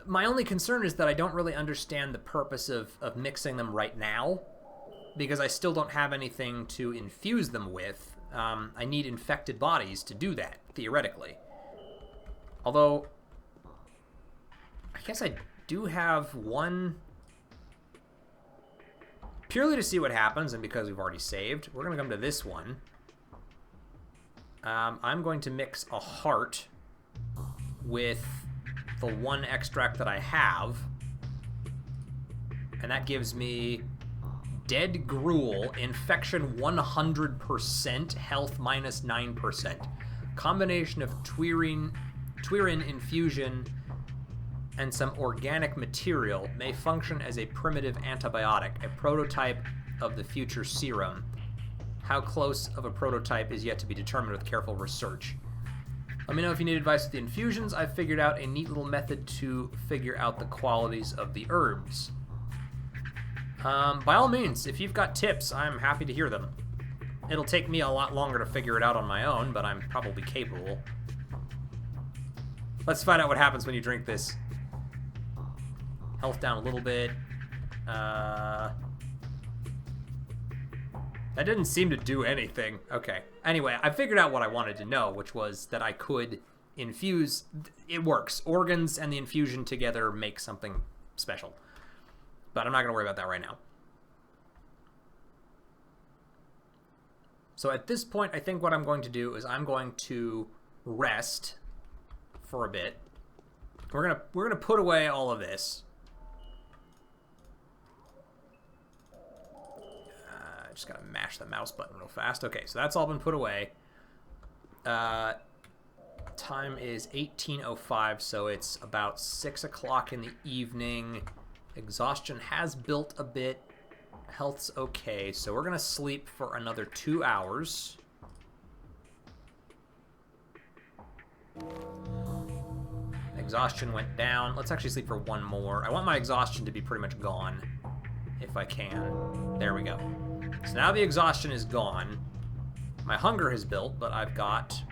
My only concern is that I don't really understand the purpose of mixing them right now, because I still don't have anything to infuse them with. I need infected bodies to do that, theoretically. Although, I guess I do have 1 purely to see what happens, and because we've already saved, we're going to come to this one. I'm going to mix a heart with the one extract that I have, and that gives me Dead Gruel, infection 100%, health minus 9%. Combination of Twirin infusion and some organic material may function as a primitive antibiotic, a prototype of the future serum. How close of a prototype is yet to be determined with careful research. Let me know if you need advice with the infusions. I've figured out a neat little method to figure out the qualities of the herbs. By all means, if you've got tips, I'm happy to hear them. It'll take me a lot longer to figure it out on my own, but I'm probably capable. Let's find out what happens when you drink this. Health down a little bit. That didn't seem to do anything. Okay. Anyway, I figured out what I wanted to know, which was that I could infuse. It works. Organs and the infusion together make something special. But I'm not going to worry about that right now. So at this point, I think what I'm going to do is I'm going to rest for a bit. We're gonna put away all of this. I just gotta mash the mouse button real fast. Okay, so that's all been put away. Time is 18:05, so it's about 6 o'clock in the evening. Exhaustion has built a bit. Health's okay, so we're gonna sleep for another 2 hours. Exhaustion went down. Let's actually sleep for one more. I want my exhaustion to be pretty much gone, if I can. There we go. So now the exhaustion is gone. My hunger has built, but I've got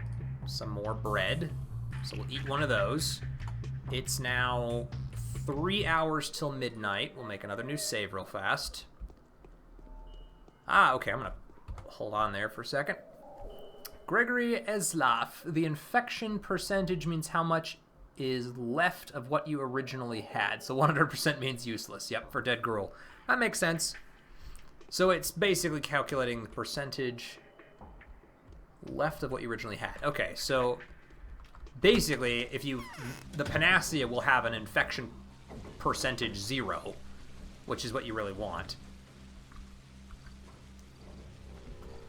some more bread. So we'll eat one of those. It's now 3 hours till midnight. We'll make another new save real fast. Okay, I'm gonna hold on there for a second. Gregory Eslaf, the infection percentage means how much is left of what you originally had. So 100% means useless. Yep, for Dead Gruel. That makes sense. So it's basically calculating the percentage left of what you originally had. Okay, so basically, the Panacea will have an infection percentage 0, which is what you really want.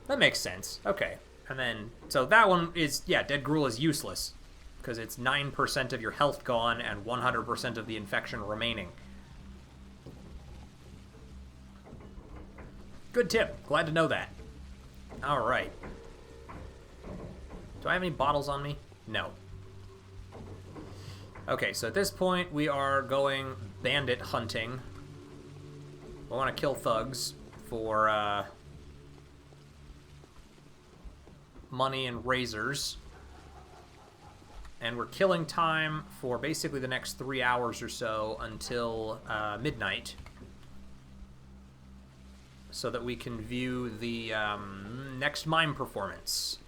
That makes sense. Okay. And then, so that one is, yeah, Dead Gruel is useless, because it's 9% of your health gone and 100% of the infection remaining. Good tip. Glad to know that. Alright. Do I have any bottles on me? No. Okay, so at this point, we are going bandit hunting. We want to kill thugs for, money and razors. And we're killing time for basically the next 3 hours or so until midnight, so that we can view the next mime performance.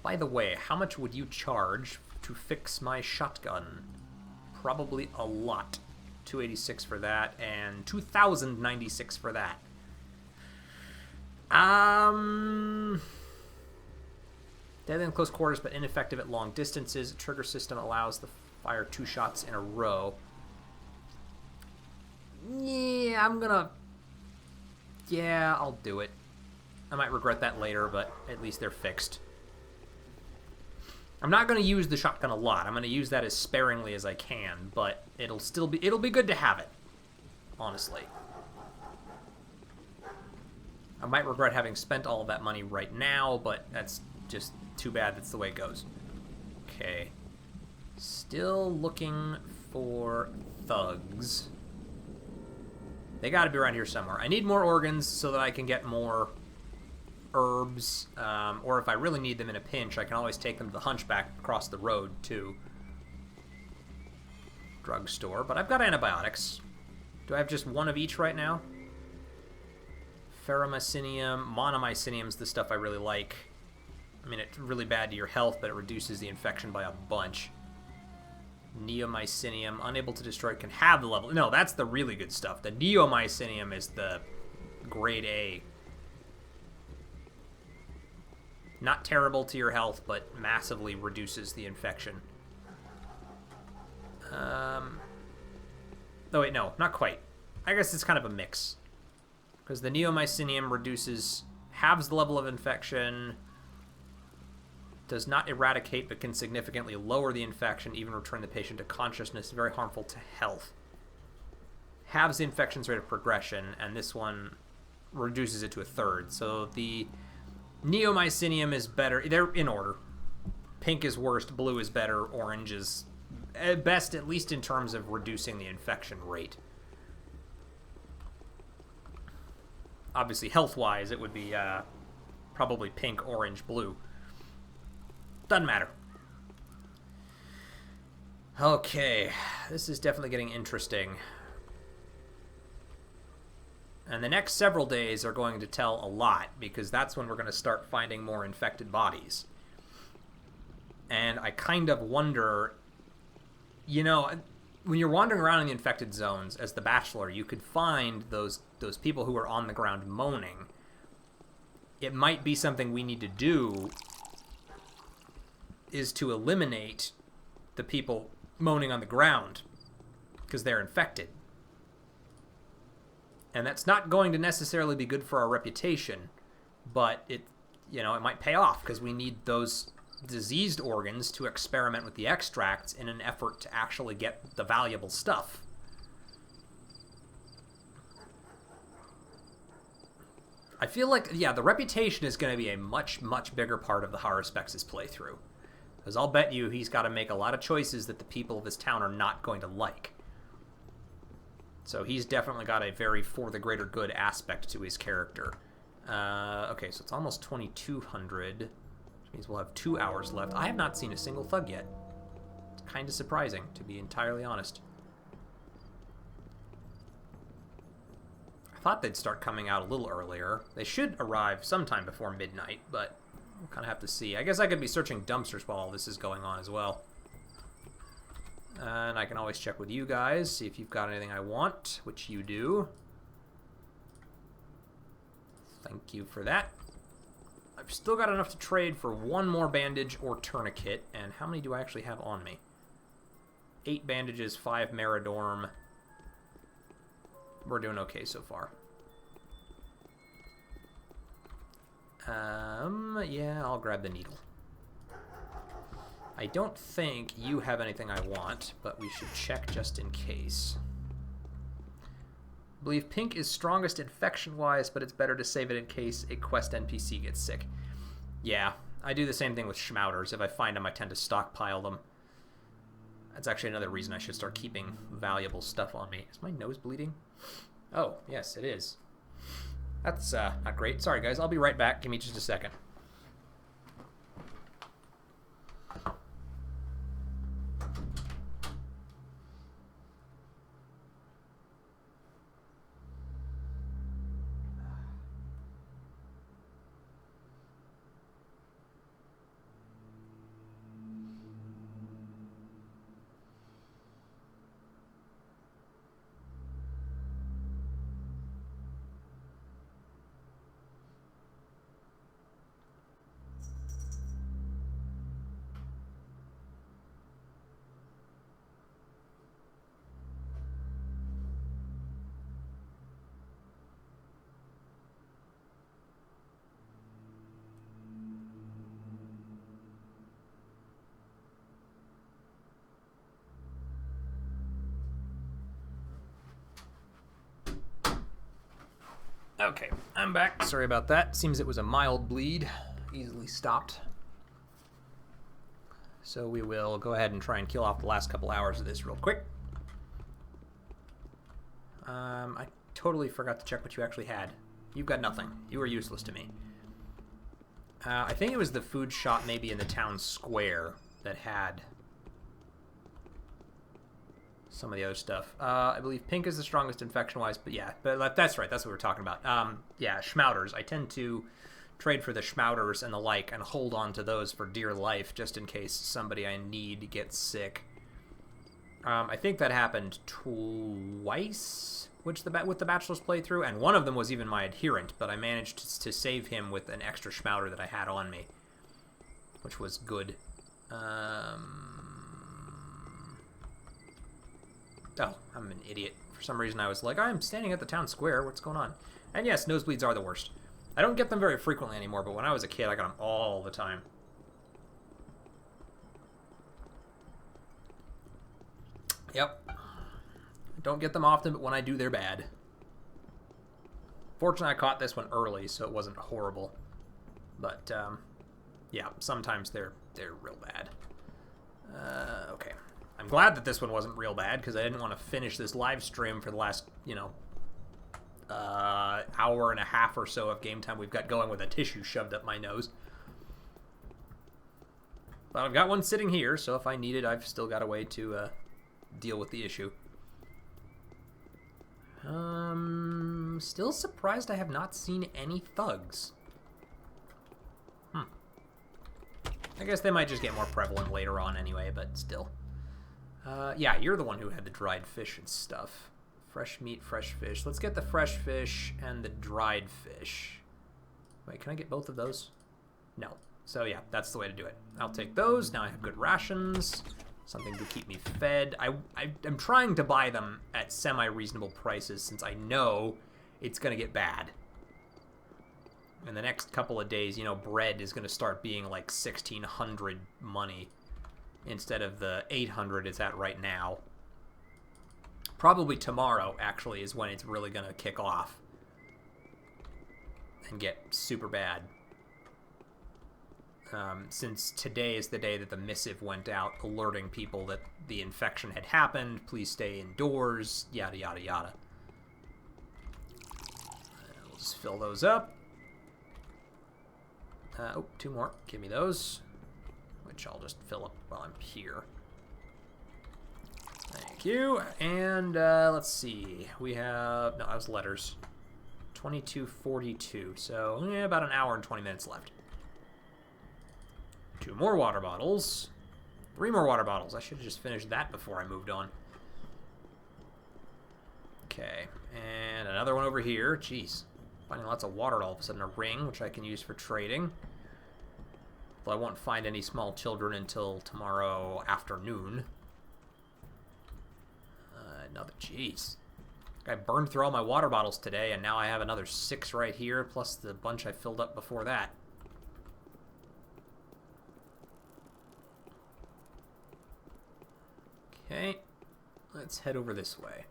By the way, how much would you charge to fix my shotgun? Probably a lot. 286 for that, and 2,096 for that. Deadly in close quarters, but ineffective at long distances. Trigger system allows the fire 2 shots in a row. Yeah, I'll do it. I might regret that later, but at least they're fixed. I'm not going to use the shotgun a lot. I'm going to use that as sparingly as I can, but it'll be good to have it, honestly. I might regret having spent all of that money right now, but that's just too bad. That's the way it goes. Okay. Still looking for thugs. They got to be around here somewhere. I need more organs so that I can get more herbs, or if I really need them in a pinch, I can always take them to the Hunchback across the road to drugstore. But I've got antibiotics. Do I have just one of each right now? Ferromycinium, monomycinium's the stuff I really like. I mean, it's really bad to your health, but it reduces the infection by a bunch. Neomycinium, unable to destroy, can have the level. No, that's the really good stuff. The Neomycinium is the grade A. Not terrible to your health, but massively reduces the infection. Oh wait, no, not quite. I guess it's kind of a mix. Because the neomycinium halves the level of infection, does not eradicate but can significantly lower the infection, even return the patient to consciousness, very harmful to health. Halves the infection's rate of progression, and this one reduces it to a third. So the neomycinium is better. They're in order. Pink is worst, blue is better, orange is at best, at least in terms of reducing the infection rate. Obviously, health-wise, it would be probably pink, orange, blue. Doesn't matter. Okay, this is definitely getting interesting. And the next several days are going to tell a lot, because that's when we're going to start finding more infected bodies. And I kind of wonder, you know, when you're wandering around in the infected zones as the Bachelor, you could find those people who are on the ground moaning. It might be something we need to do is to eliminate the people moaning on the ground because they're infected. And that's not going to necessarily be good for our reputation, but it might pay off because we need those diseased organs to experiment with the extracts in an effort to actually get the valuable stuff. I feel like, yeah, the reputation is going to be a much, much bigger part of the Haruspex's playthrough. Because I'll bet you he's got to make a lot of choices that the people of his town are not going to like. So he's definitely got a very for the greater good aspect to his character. Okay, so it's almost 2200, which means we'll have 2 hours left. I have not seen a single thug yet. It's kind of surprising, to be entirely honest. I thought they'd start coming out a little earlier. They should arrive sometime before midnight, but we'll kind of have to see. I guess I could be searching dumpsters while all this is going on as well. And I can always check with you guys, see if you've got anything I want, which you do. Thank you for that. I've still got enough to trade for one more bandage or tourniquet. And how many do I actually have on me? 8 bandages, 5 Meridorm. We're doing okay so far. Yeah, I'll grab the needle. I don't think you have anything I want, but we should check just in case. I believe pink is strongest infection-wise, but it's better to save it in case a quest NPC gets sick. Yeah, I do the same thing with schmouters. If I find them, I tend to stockpile them. That's actually another reason I should start keeping valuable stuff on me. Is my nose bleeding? Oh, yes, it is. That's not great. Sorry, guys. I'll be right back. Give me just a second. Okay, I'm back. Sorry about that. Seems it was a mild bleed. Easily stopped. So we will go ahead and try and kill off the last couple hours of this real quick. I totally forgot to check what you actually had. You've got nothing. You are useless to me. I think it was the food shop maybe in the town square that had some of the other stuff. I believe pink is the strongest infection-wise, but yeah, but that's right. That's what we're talking about. Yeah, schmouters. I tend to trade for the schmouters and the like and hold on to those for dear life just in case somebody I need gets sick. I think that happened twice. with the bachelor's playthrough, and one of them was even my adherent, but I managed to save him with an extra schmouter that I had on me, which was good. Oh, I'm an idiot. For some reason I was like, I'm standing at the town square, what's going on? And yes, nosebleeds are the worst. I don't get them very frequently anymore, but when I was a kid, I got them all the time. Yep. Don't get them often, but when I do, they're bad. Fortunately, I caught this one early, so it wasn't horrible. But, yeah, sometimes they're real bad. Okay. I'm glad that this one wasn't real bad, because I didn't want to finish this live stream for the last, you know, hour and a half or so of game time we've got going with a tissue shoved up my nose. But I've got one sitting here, so if I need it, I've still got a way to deal with the issue. Still surprised I have not seen any thugs. I guess they might just get more prevalent later on anyway, but still. Yeah, you're the one who had the dried fish and stuff. Fresh meat, fresh fish. Let's get the fresh fish and the dried fish. Wait, can I get both of those? No. So yeah, that's the way to do it. I'll take those. Now I have good rations. Something to keep me fed. I'm trying to buy them at semi-reasonable prices since I know it's going to get bad. In the next couple of days, you know, bread is going to start being like 1,600 money instead of the 800 it's at right now. Probably tomorrow, actually, is when it's really going to kick off and get super bad. Since today is the day that the missive went out alerting people that the infection had happened, please stay indoors, yada, yada, yada. We'll just fill those up. Oh, 2 more. Give me those, which I'll just fill up while I'm here. Thank you. And let's see. We have... No, that was letters. 22:42. So, yeah, about an hour and 20 minutes left. 2 more water bottles. 3 more water bottles. I should have just finished that before I moved on. Okay. And another one over here. Jeez. Finding lots of water all of a sudden. A ring, which I can use for trading. Though I won't find any small children until tomorrow afternoon. Another, jeez. I burned through all my water bottles today, and now I have another 6 right here, plus the bunch I filled up before that. Okay, let's head over this way.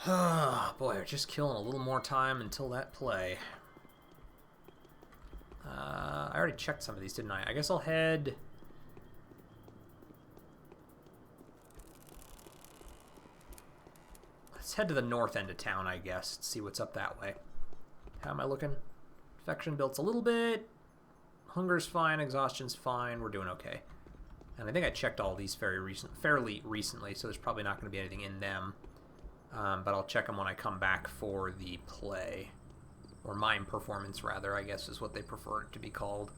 Oh, boy, we're just killing a little more time until that play. I already checked some of these, didn't I? I guess I'll head... Let's head to the north end of town, I guess. See what's up that way. How am I looking? Infection builds a little bit. Hunger's fine. Exhaustion's fine. We're doing okay. And I think I checked all these fairly recently, so there's probably not going to be anything in them. But I'll check them when I come back for the play. Or mime performance, rather, I guess is what they prefer it to be called.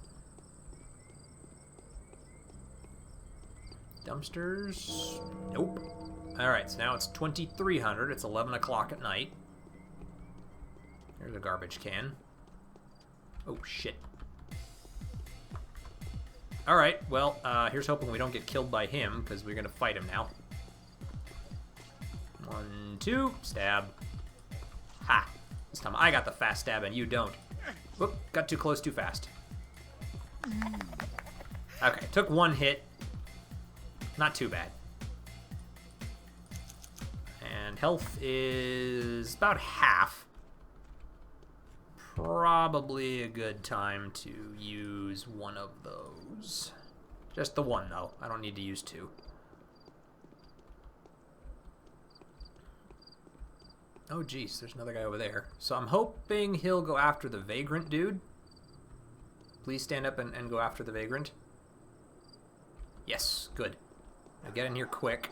Dumpsters? Nope. Alright, so now it's 2300. It's 11 o'clock at night. There's a garbage can. Oh, shit. Alright, well, here's hoping we don't get killed by him, because we're going to fight him now. 1, 2, stab. Ha! This time I got the fast stab and you don't. Whoop, got too close too fast. Okay, took 1 hit. Not too bad. And health is about half. Probably a good time to use one of those. Just the one, though. I don't need to use 2. Oh, geez, there's another guy over there. So I'm hoping he'll go after the vagrant dude. Please stand up and go after the vagrant. Yes, good. Now get in here quick.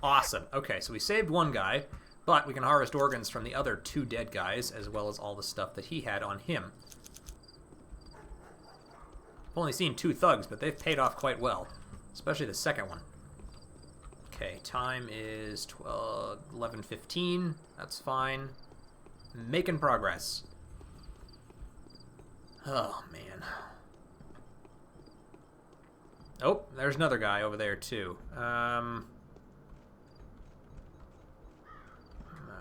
Awesome. Okay, so we saved 1 guy, but we can harvest organs from the other 2 dead guys, as well as all the stuff that he had on him. I've only seen 2 thugs, but they've paid off quite well. Especially the second one. Okay, time is 11:15. That's fine. Making progress. Oh, man. Oh, there's another guy over there, too. Oh,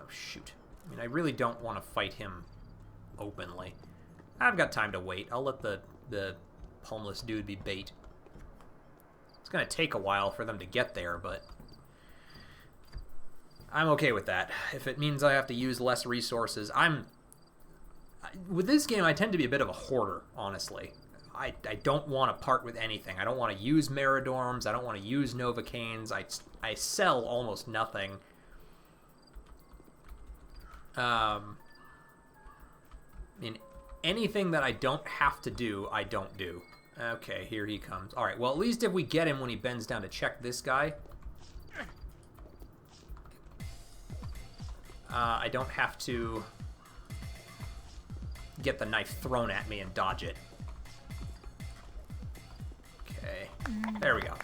shoot. I mean, I really don't want to fight him openly. I've got time to wait. I'll let the homeless dude be bait. It's going to take a while for them to get there, but I'm okay with that. If it means I have to use less resources, with this game, I tend to be a bit of a hoarder, honestly. I don't want to part with anything. I don't want to use Meridorms. I don't want to use Novocaines. I sell almost nothing. I mean, anything that I don't have to do, I don't do. Okay, here he comes. Alright, well, at least if we get him when he bends down to check this guy, I don't have to get the knife thrown at me and dodge it. Okay, there we go.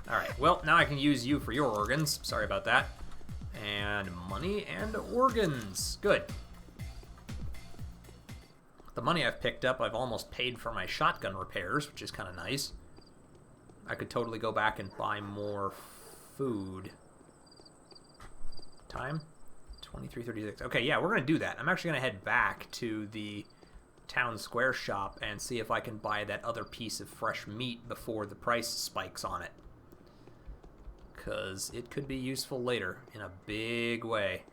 Alright, well, now I can use you for your organs. Sorry about that. And money and organs. Good. The money I've picked up, I've almost paid for my shotgun repairs, which is kind of nice. I could totally go back and buy more food. Time? 23:36. Okay, yeah, we're going to do that. I'm actually going to head back to the town square shop and see if I can buy that other piece of fresh meat before the price spikes on it. Because it could be useful later in a big way.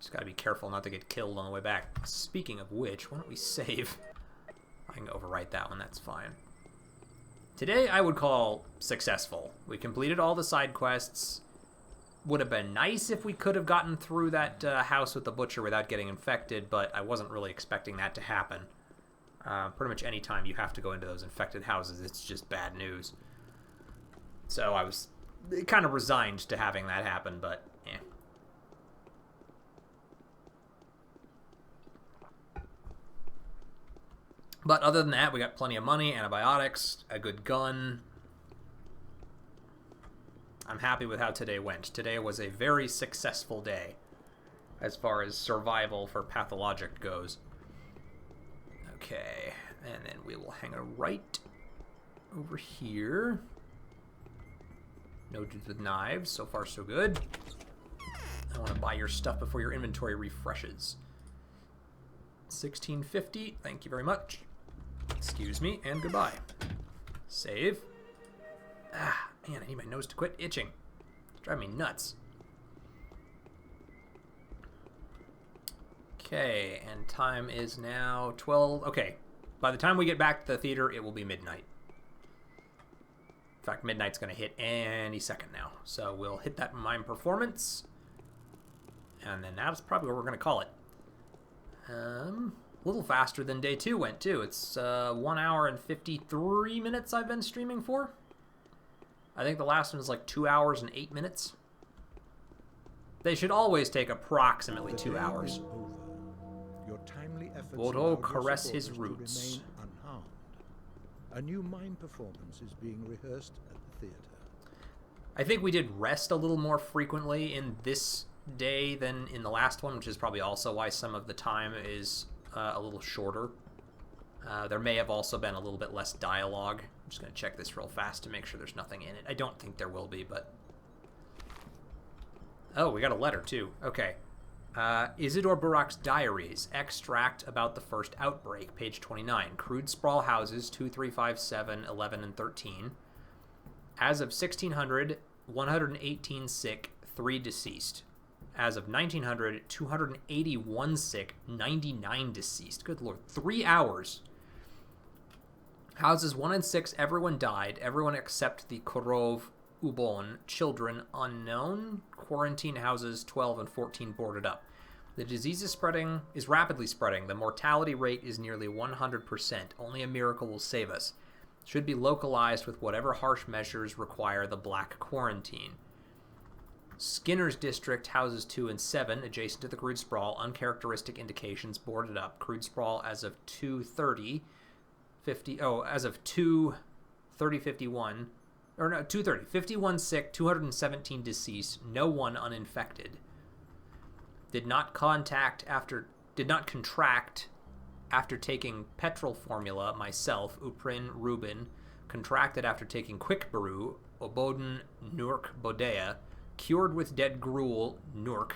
Just gotta be careful not to get killed on the way back. Speaking of which, why don't we save? I can overwrite that one, that's fine. Today I would call successful. We completed all the side quests. Would have been nice if we could have gotten through that house with the butcher without getting infected, but I wasn't really expecting that to happen. Pretty much any time you have to go into those infected houses, it's just bad news. So I was kind of resigned to having that happen, but eh. But other than that, we got plenty of money, antibiotics, a good gun. I'm happy with how today went. Today was a very successful day as far as survival for Pathologic goes. Okay, and then we will hang a right over here. No dudes with knives. So far, so good. I want to buy your stuff before your inventory refreshes. 1650. Thank you very much. Excuse me, and goodbye. Save. Ah, man, I need my nose to quit itching. It's driving me nuts. Okay, and time is now 12. Okay, by the time we get back to the theater, it will be midnight. In fact, midnight's going to hit any second now. So we'll hit that mime performance. And then that's probably what we're going to call it. A little faster than day 2 went, too. It's 1 hour and 53 minutes I've been streaming for. I think the last one was like 2 hours and 8 minutes. They should always take approximately 2 hours. Your timely efforts Bodo allowed your caress his supporters roots. to remain unharmed. A new mime performance is being rehearsed at the theater. I think we did rest a little more frequently in this day than in the last one, which is probably also why some of the time is a little shorter. There may have also been a little bit less dialogue. I'm just going to check this real fast to make sure there's nothing in it. I don't think there will be, but... Oh, we got a letter, too. Okay. Isidore Burak's diaries. Extract about the first outbreak. Page 29. Crude sprawl houses, 2, 3, 5, 7, 11, and 13. As of 1600, 118 sick, 3 deceased. As of 1900, 281 sick, 99 deceased. Good lord. 3 hours. Houses 1 and 6, everyone died. Everyone except the Korov Ubon. Children unknown. Quarantine houses 12 and 14 boarded up. The disease is rapidly spreading. The mortality rate is nearly 100%. Only a miracle will save us. Should be localized with whatever harsh measures require the black quarantine. Skinner's district, houses 2 and 7, adjacent to the crude sprawl, uncharacteristic indications boarded up. Crude sprawl as of 2:30, as of 2/30/51, or no, 2/30, 51 sick, 217 deceased, no one uninfected. Did not contract after taking petrol formula, myself, Uprin, Rubin, contracted after taking quick brew, Oboden, Nurk, Bodea, cured with dead gruel, Nurk.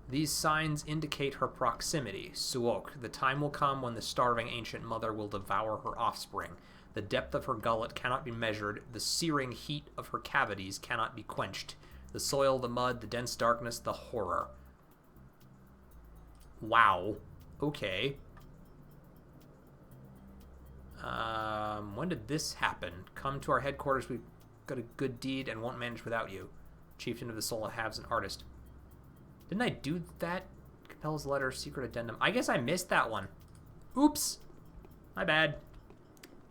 These signs indicate her proximity, Suok. The time will come when the starving ancient mother will devour her offspring. The depth of her gullet cannot be measured. The searing heat of her cavities cannot be quenched. The soil, the mud, the dense darkness, the horror. Wow. Okay. When did this happen? Come to our headquarters. We've got a good deed and won't manage without you. Chieftain of the Soul of Halves and Artist. Didn't I do that? Capel's letter, secret addendum. I guess I missed that one. Oops. My bad.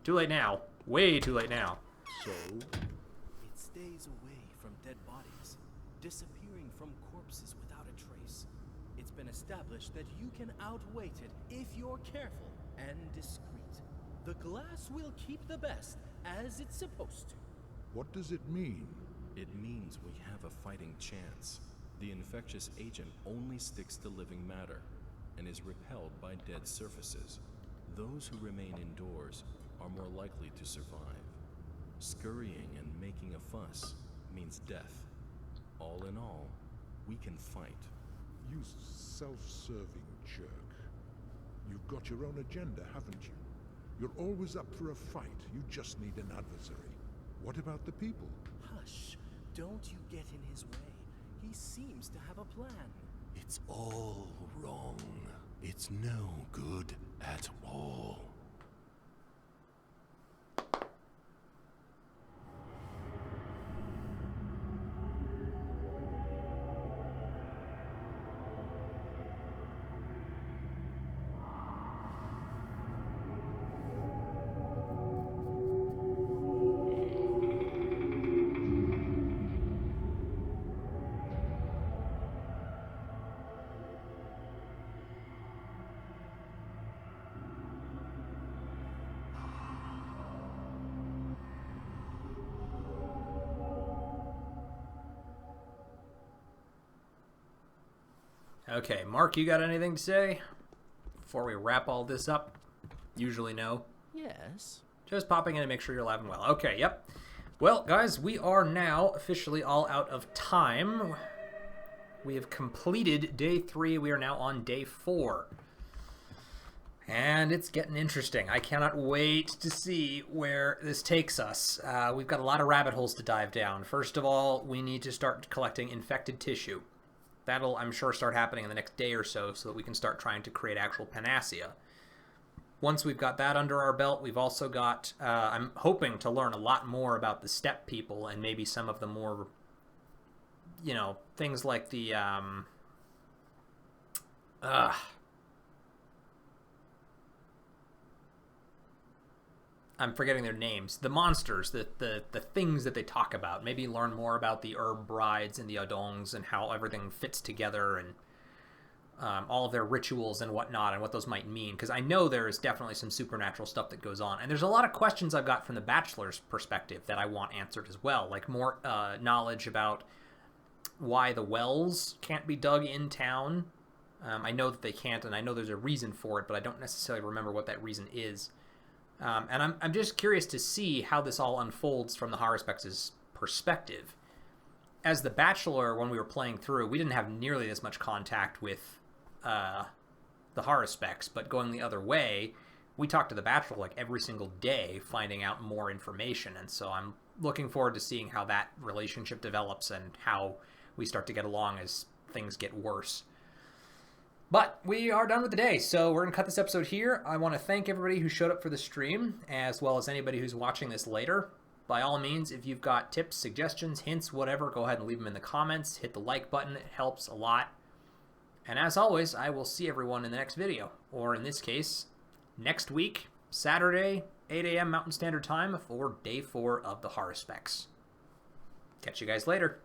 Too late now. Way too late now. So, It stays away from dead bodies, disappearing from corpses without a trace. It's been established that you can outweight it if you're careful and discreet. The glass will keep the best, as it's supposed to. what does it mean? It means we have a fighting chance. The infectious agent only sticks to living matter and is repelled by dead surfaces. Those who remain indoors are more likely to survive. Scurrying and making a fuss means death. All in all, we can fight. You self-serving jerk. You've got your own agenda, haven't you? You're always up for a fight. You just need an adversary. What about the people? Hush, don't you get in his way. He seems to have a plan. It's all wrong. It's no good at all. Okay, Mark, you got anything to say before we wrap all this up? Usually no. Yes. Just popping in to make sure you're alive and well. Okay, yep. Well, guys, we are now officially all out of time. We have completed day 3. We are now on day 4. And it's getting interesting. I cannot wait to see where this takes us. We've got a lot of rabbit holes to dive down. First of all, we need to start collecting infected tissue. That'll, I'm sure, start happening in the next day or so that we can start trying to create actual panacea. Once we've got that under our belt, we've also got, I'm hoping to learn a lot more about the steppe people and maybe some of the more, you know, things like the, I'm forgetting their names. The monsters, the things that they talk about. Maybe learn more about the herb brides and the odongs and how everything fits together and all of their rituals and whatnot and what those might mean. Because I know there is definitely some supernatural stuff that goes on. And there's a lot of questions I've got from the Bachelor's perspective that I want answered as well. Like more knowledge about why the wells can't be dug in town. I know that they can't, and I know there's a reason for it, but I don't necessarily remember what that reason is. And I'm just curious to see how this all unfolds from the Haruspex's perspective. As the Bachelor, when we were playing through, we didn't have nearly as much contact with the Haruspex, but going the other way, we talked to the Bachelor like every single day, finding out more information. And so I'm looking forward to seeing how that relationship develops and how we start to get along as things get worse. But we are done with the day, so we're going to cut this episode here. I want to thank everybody who showed up for the stream, as well as anybody who's watching this later. By all means, if you've got tips, suggestions, hints, whatever, go ahead and leave them in the comments. Hit the like button. It helps a lot. And as always, I will see everyone in the next video. Or in this case, next week, Saturday, 8 a.m. Mountain Standard Time for Day 4 of the Haruspex. Catch you guys later.